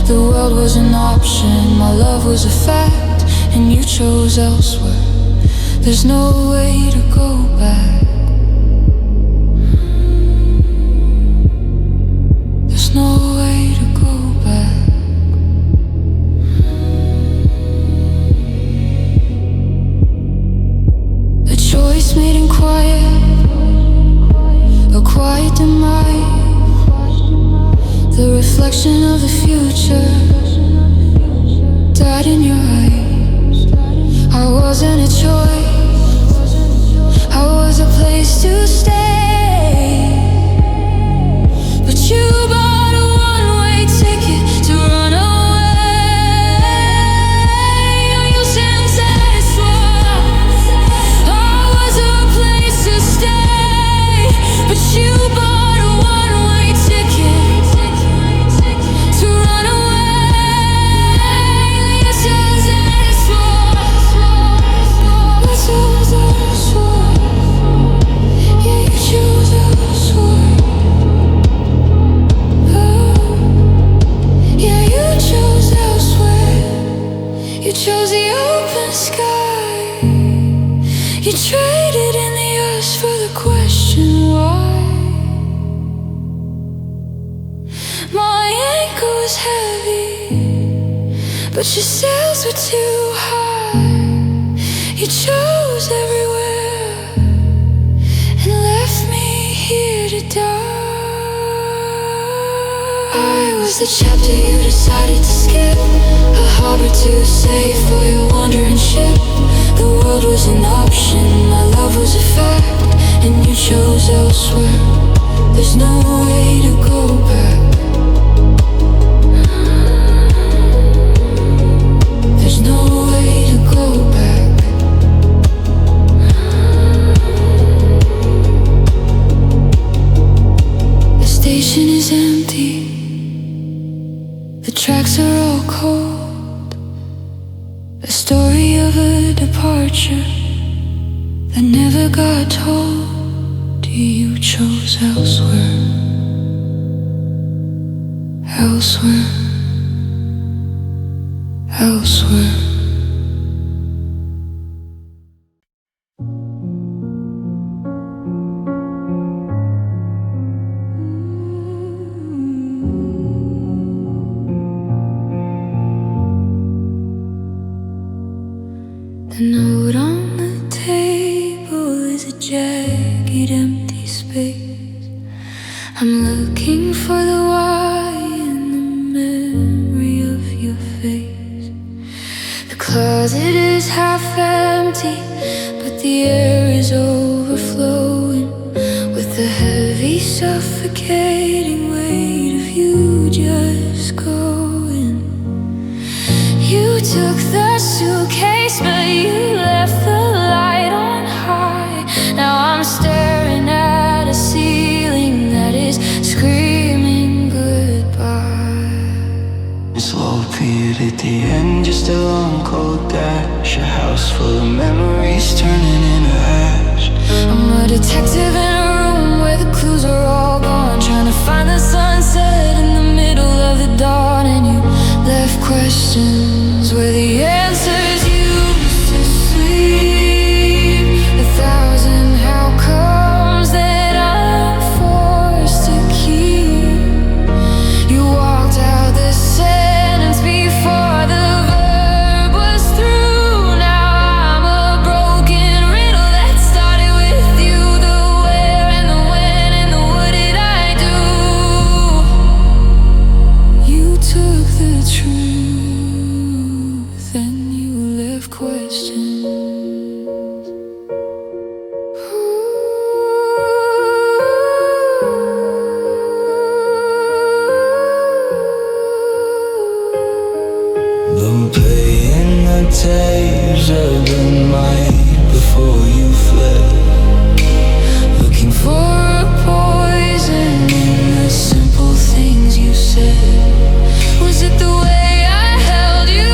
Speaker 1: The world was an option, my love was a fact, and you chose elsewhere. There's no way to go back. There's no way to go back. The choice made in quiet, a quiet demise. The reflection of the future died in your eyes. I wasn't a choice, I was a place to stay. But you bought a one-way ticket to run away. On your senses, I was a place to stay. But you bought a one-way ticket to run away. Your senses, yeah, you chose elsewhere. Yeah, you chose elsewhere. You chose the open sky. You traded in the us for the question why. My anchor was heavy, but your sails were too high. You chose everywhere and left me here to die. I was the chapter you decided to skip, a harbor too safe for your wandering ship. The world was an option, my love was a fact, and you chose elsewhere. There's no way to go back. There's cold, a story of a departure that never got told. You chose elsewhere, elsewhere, elsewhere. The note on the table is a jagged, empty space. I'm looking for the why in the memory of your face. The closet is half empty, but the air is overflowing with the heavy, suffocating weight of you just going. You took the suitcase, but you left the light on high. Now I'm staring at a ceiling that is screaming goodbye.
Speaker 2: Slow period at the end, just a long cold dash. A house full of memories turning into ash.
Speaker 1: I'm a detective in a room where the clues are all gone, trying to find the sunset in the middle of the dawn. And you left questions where the answers used to sleep. 1,000 how comes that I'm forced to keep. You walked out the sentence before the verb was through. Now I'm a broken riddle that started with you. The where and the when and the what did I do? You took the truth and you left questions.
Speaker 2: Been playing the tapes of the night before you fled,
Speaker 1: Looking for a poison in the simple things you said. Was it the way I held you,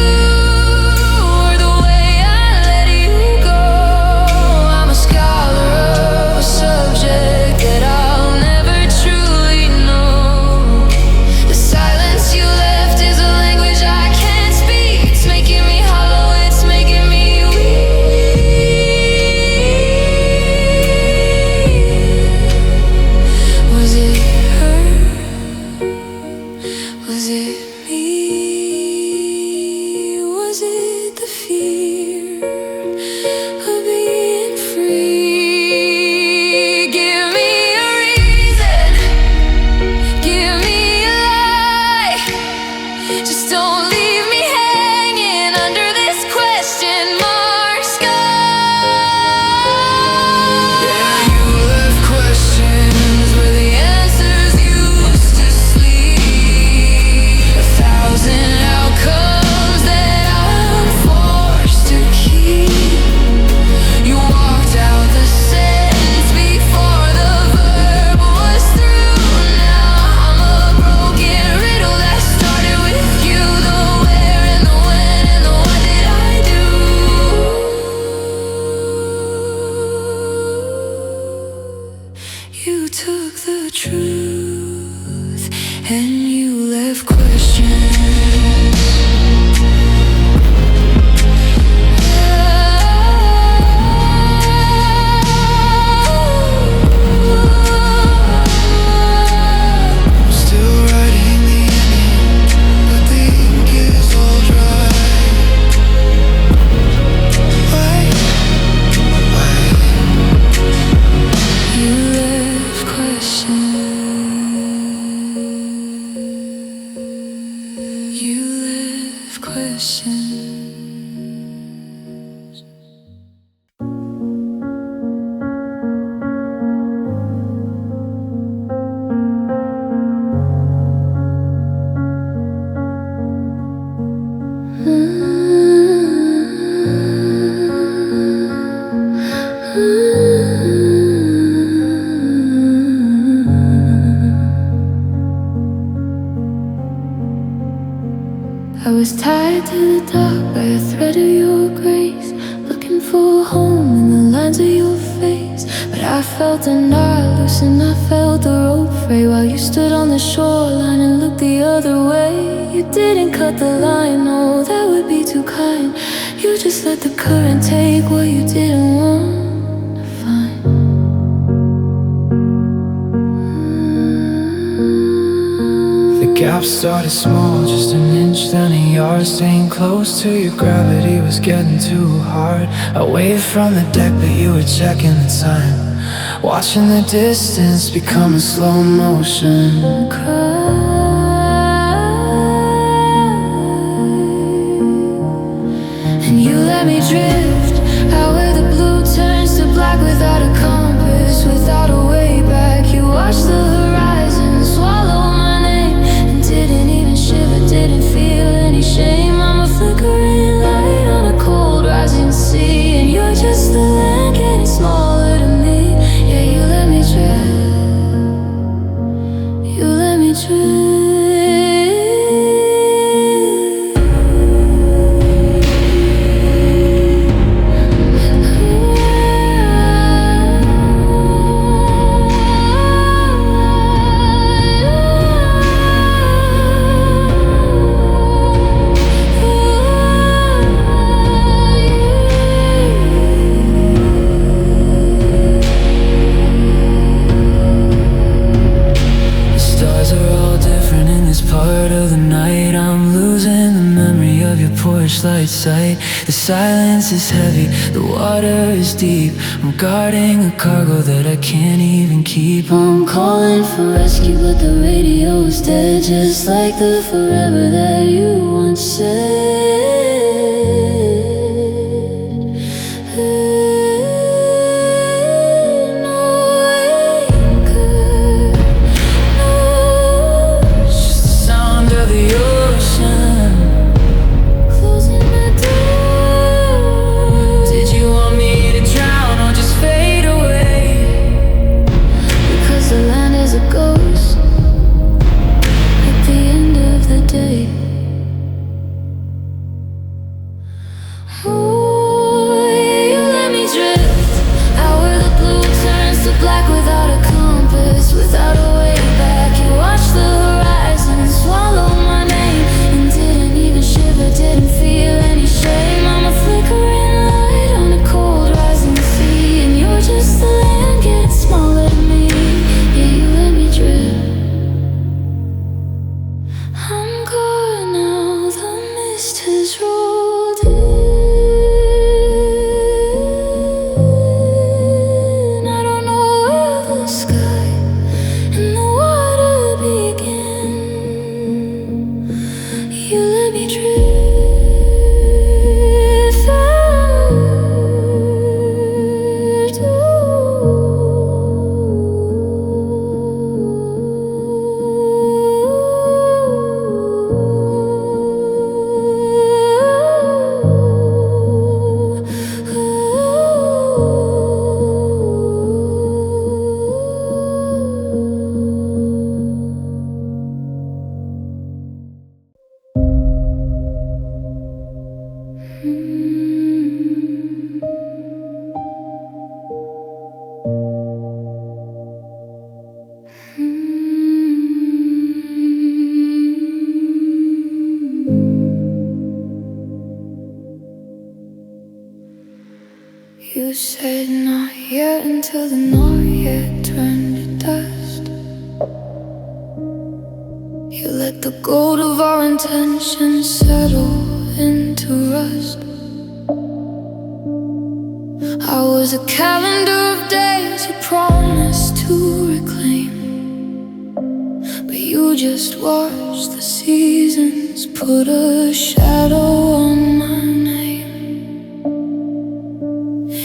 Speaker 1: or the way I let you go? I'm a scholar of a subject that I'll never truly know. The silence you left is a language I can't speak. It's making me hollow, it's making me weak. Was it her? Was it me? Was it the fear of being free? Give me a reason, give me a lie. Just don't leave me hanging under this question mark sky.
Speaker 2: yeah, you left questions
Speaker 1: Where the answers used to sleep. 1,000 outcomes that I'm forced to keep. You walked out the sentence before the verb was through. Now I'm a broken riddle that started with you. The where and the when and the what did I do? You took the truth and you left questions.
Speaker 2: still writing the ending, but the ink is all dry. Why?
Speaker 1: You left questions. You left questions. I was tied to the dark by a thread of your grace, looking for a home in the lines of your face. But I felt a knot loose and I felt the rope fray while you stood on the shoreline and looked the other way. You didn't cut the line, no, that would be too kind. You just let the current take what you didn't want to find.
Speaker 2: The gap started small, just an inch, then a yard. Staying close to your gravity was getting too hard. I waved from the deck, but you were checking the time, watching the distance become a slow motion.
Speaker 1: And you let me drift out where the blue turns to black without a compass, without a way back. You watched the horizon swallow my name and didn't even shiver, didn't feel any shame. I'm a flickering light on a cold rising sea, and you're just the land getting smaller to me. Yeah, you let me drift, you let me drift.
Speaker 2: Light sight. The silence is heavy, the water is deep. I'm guarding a cargo that I can't even keep.
Speaker 1: I'm calling for rescue, but the radio is dead, just like the forever that you once said. No anchor, no.
Speaker 2: It's just the sound of the ocean. Did you want me to drown or just fade away?
Speaker 1: Because the land is a ghost at the end of the day. Oh, you let me drift out where the blue turns to black without a compass, without a way back. You watched the horizon swallow my name and didn't even shiver, didn't feel any shame. I'm a flickering light on a cold rising sea, and you're just the land getting smaller to me. Yeah, you let me drift. I'm gone now, the mist has rolled in. I don't know where the sky and the water begin. You let me drift out. You said not yet until the not yet turned to dust. You let the gold of our intentions settle into rust. I was a calendar of days you promised to reclaim, but you just watched the seasons put a shadow on my name.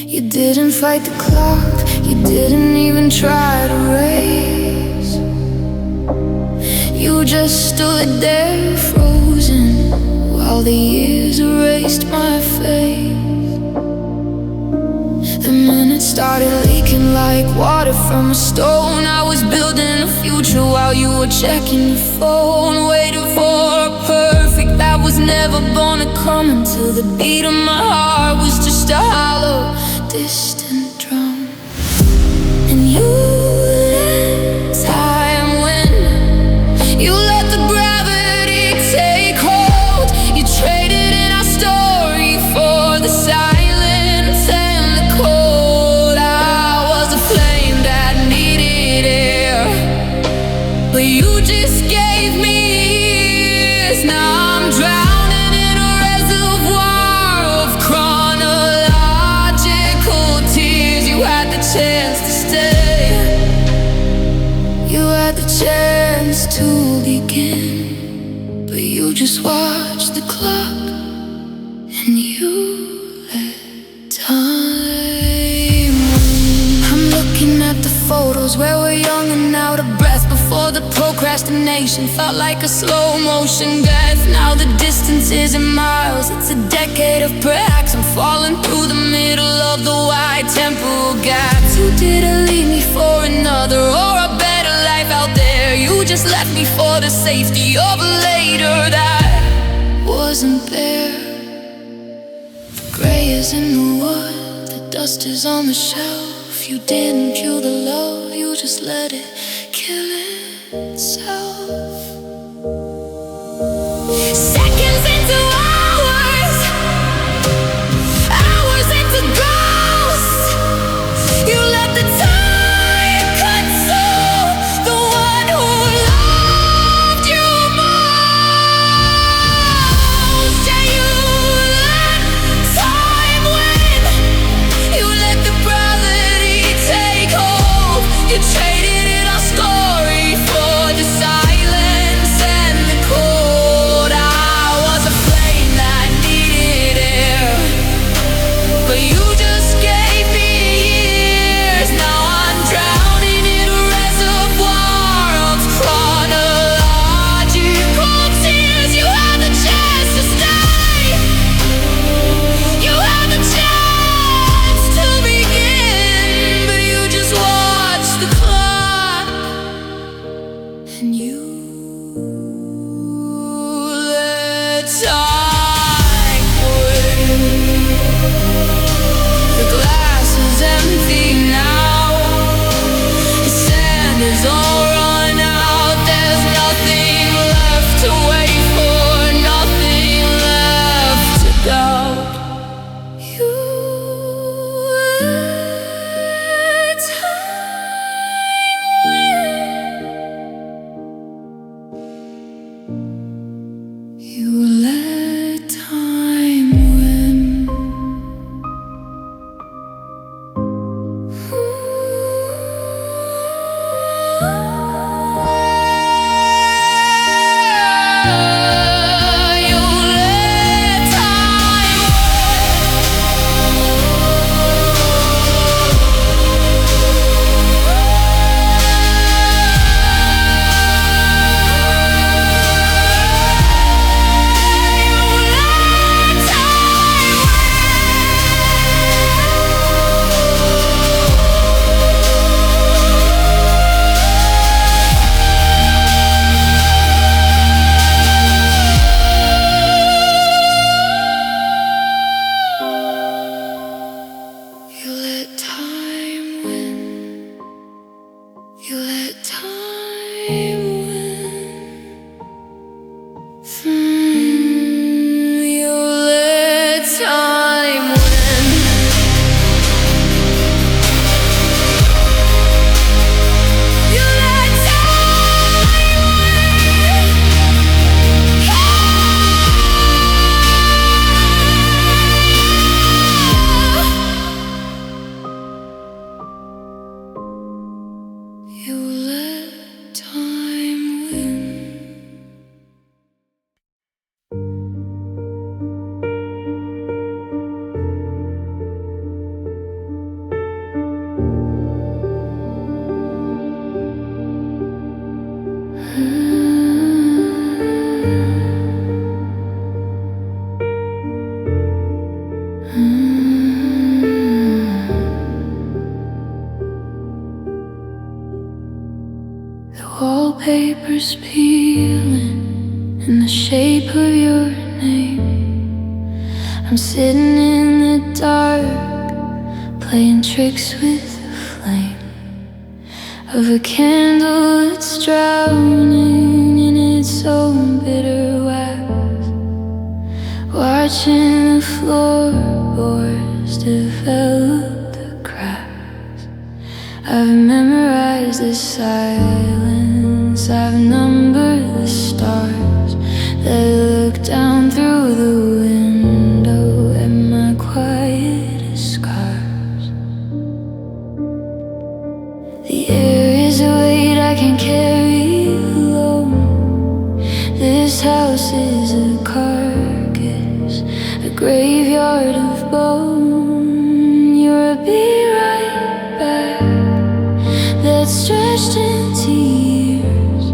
Speaker 1: You didn't fight the clock, you didn't even try to race. You just stood there frozen while the years erased my face. The minutes started leaking like water from a stone. I was building a future while you were checking your phone, waiting for a perfect that was never never born to come until the beat of my heart was just a hollow, distant drum. And you let time win. You let the gravity take hold. You traded in our story for the silence and the cold. I was a flame that needed air, but you just gave me years. Now I'm drowning in a reservoir of chronological tears. You had the chance to stay. You had the chance to begin, but you just watched the clock and you let time win. I'm looking at the photos where we're young and out of breath. Before the procrastination felt like a slow motion death. Now the distance isn't miles, it's a decade of cracks. I'm falling through the middle of the wide temporal gaps. You didn't leave me for another or a better life out there. You just left me for the safety of a later that wasn't there. The gray is in the wood, the dust is on the shelf. You didn't kill the love, you just let it kill itself. Seconds into hours, hours into ghosts. You let the time consume the one who loved you most. Yeah, you let time win. You let the gravity take hold. You traded in our story for the silence and the cold. I was a flame that needed air, but you just gave me years. Now I'm drowning in a reservoir of chronological tears. You had the chance to stay. You had the chance to begin, but you just watched the clock and you let time win. The glass is empty now. The sand is all run out. There's nothing left to wait for, nothing left to doubt. You let time win. You let time win. You let time You let time win. You let time win. You let time win. You let You let time win. The wallpaper's peeling in the shape of your name. I'm sitting in the dark, playing tricks with the flame of a candle that's drowning in its own bitter wax, watching the floorboards develop the cracks. I've memorized the silence, I've numbered the stars that look down through the window at my quietest scars. The air is a weight I can carry alone. This house is a carcass, a graveyard of bone. You're a be right back that's stretched into years.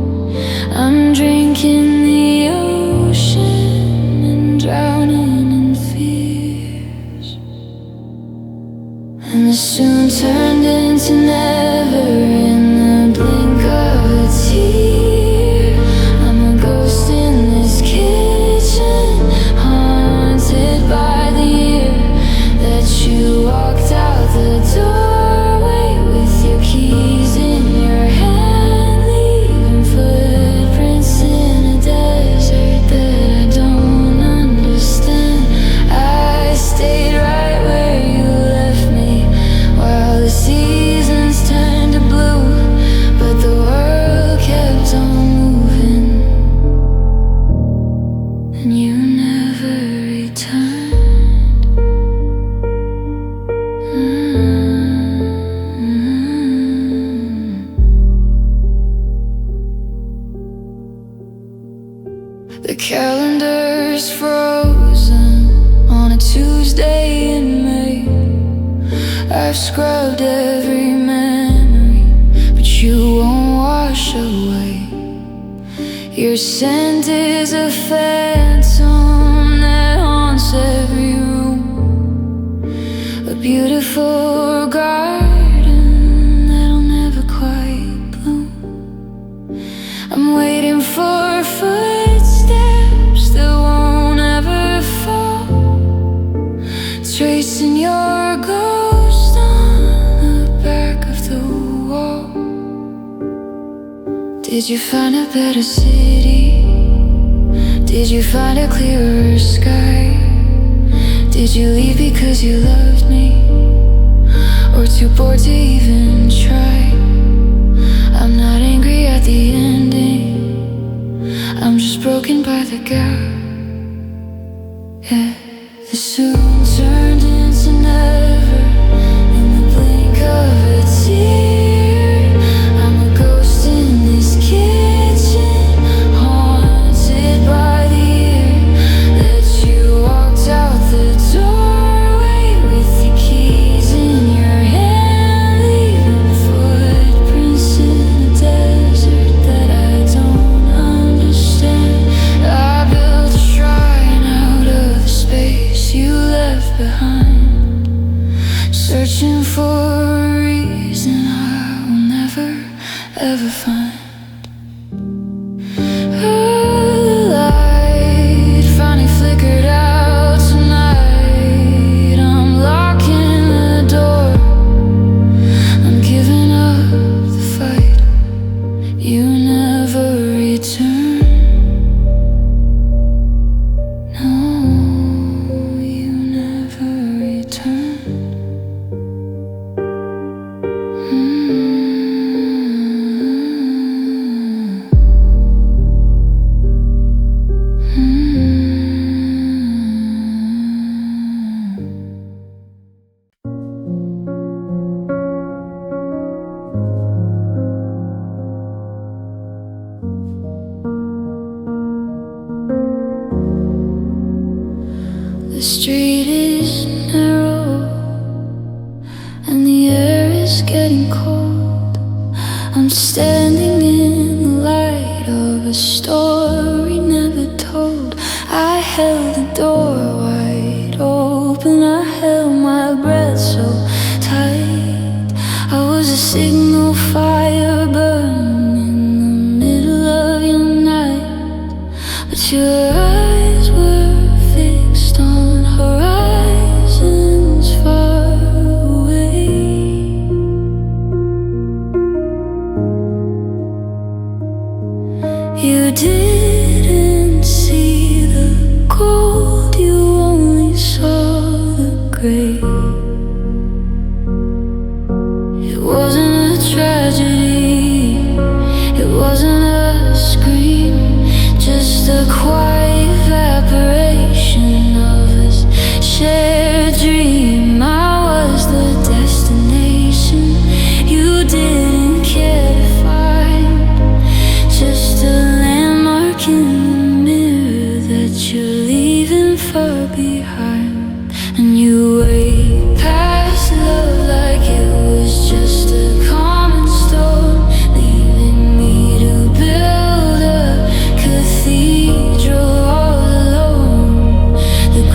Speaker 1: I'm drinking the ocean and drowning in fears. And this soon turned into never in the blink of a tear. I'm a ghost in this kitchen, haunted by the year that you walked out the doorway with your keys in your hand, leaving footprints in a desert that I don't understand. I stayed right where you left me while the seasons turned to blue, but the world kept on moving and you never returned. The calendar's frozen on a Tuesday in May. I've scrubbed every memory, but you won't wash away. Your scent is a phantom that haunts every room, a beautiful garden that'll never quite bloom. I'm waiting for footsteps that won't ever fall, tracing your ghost on the back of the wall. Did you find a better city? Did you find a clearer sky? Did you leave because you loved me, or too bored to even try? I'm not angry at the ending, I'm just broken by the gap. Yeah, the soon turned into never in the blink of a tear. I'm a ghost in this kitchen, haunted by the year that you walked out the doorway with your keys in your hand, leaving footprints in a desert that I don't understand. I built a shrine out of the space you left behind, searching for a reason I will never ever find. The light finally flickered out tonight. I'm locking the door, I'm giving up the fight. You never return. No, you never return. The street is narrow and the air is getting cold. I'm standing in the light of a story never told. I held the door wide open, I held my breath so tight. I was a signal fire burning in the middle of your night, but your eyes were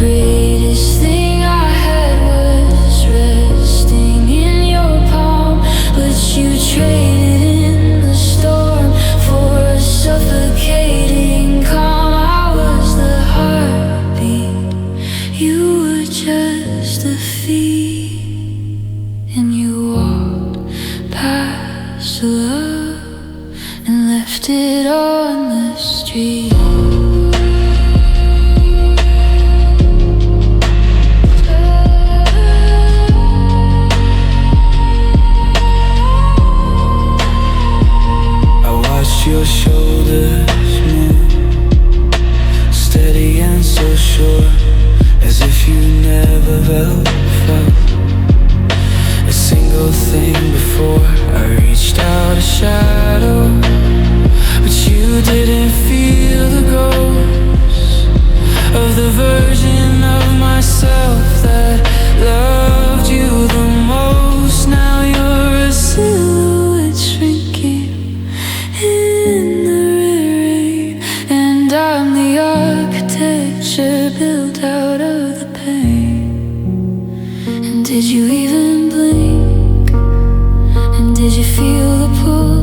Speaker 1: greatest thing I had was resting in your palm, but you traded in the storm for a suffocating calm. I was the heartbeat, you were just a feet, and you walked past the love and left it on the street.
Speaker 2: Your shoulders move, steady and so sure, as if you never felt a single thing before. I reached out a shadow, but you didn't feel the ghost of the version of myself that loved you the most. Now you're a silhouette shrinking in the rain, and I'm the architecture built out of the pain. And did you even blink? And did you feel the pull?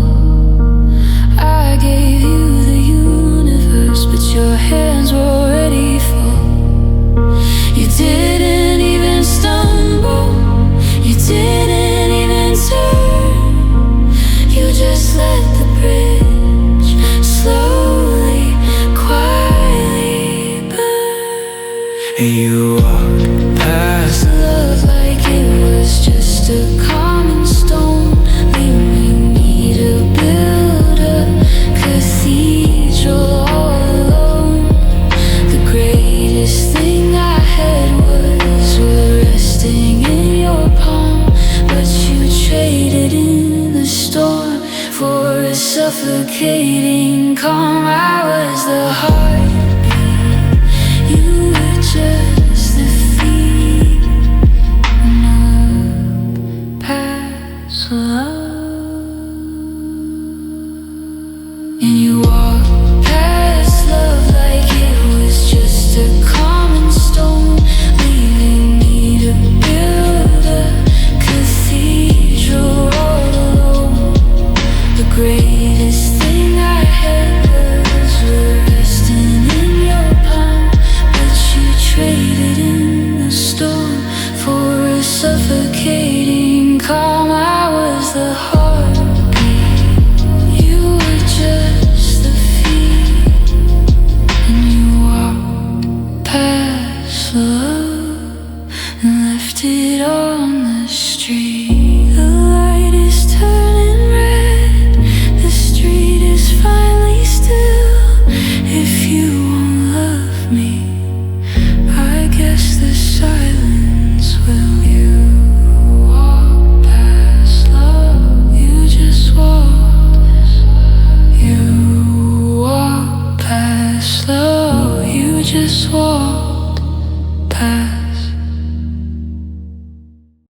Speaker 2: I gave you the universe, but your hands were already full. You didn't even stumble, you didn't even turn, you just let the bridge slowly, quietly burn. And you walked past
Speaker 1: love like it was just a common stone, leaving me to build a cathedral all alone. The greatest thing I had was resting in your palm, but you traded in the storm for a suffocating calm. I was the heartbeat, you were just the feet, and up past love. And you walked past love like it was just a common stone, leaving me to build a cathedral all alone. The greatest thing I had was resting in your palm, but you traded in the storm for a suffocating calm. I was the heartbeat, you were just the feet, and you walked past love and left it on the street. The light is turning red, the street is finally still. If you won't love me, I guess the silence will. You walk past love, you just walk. You walk past love, you just walk.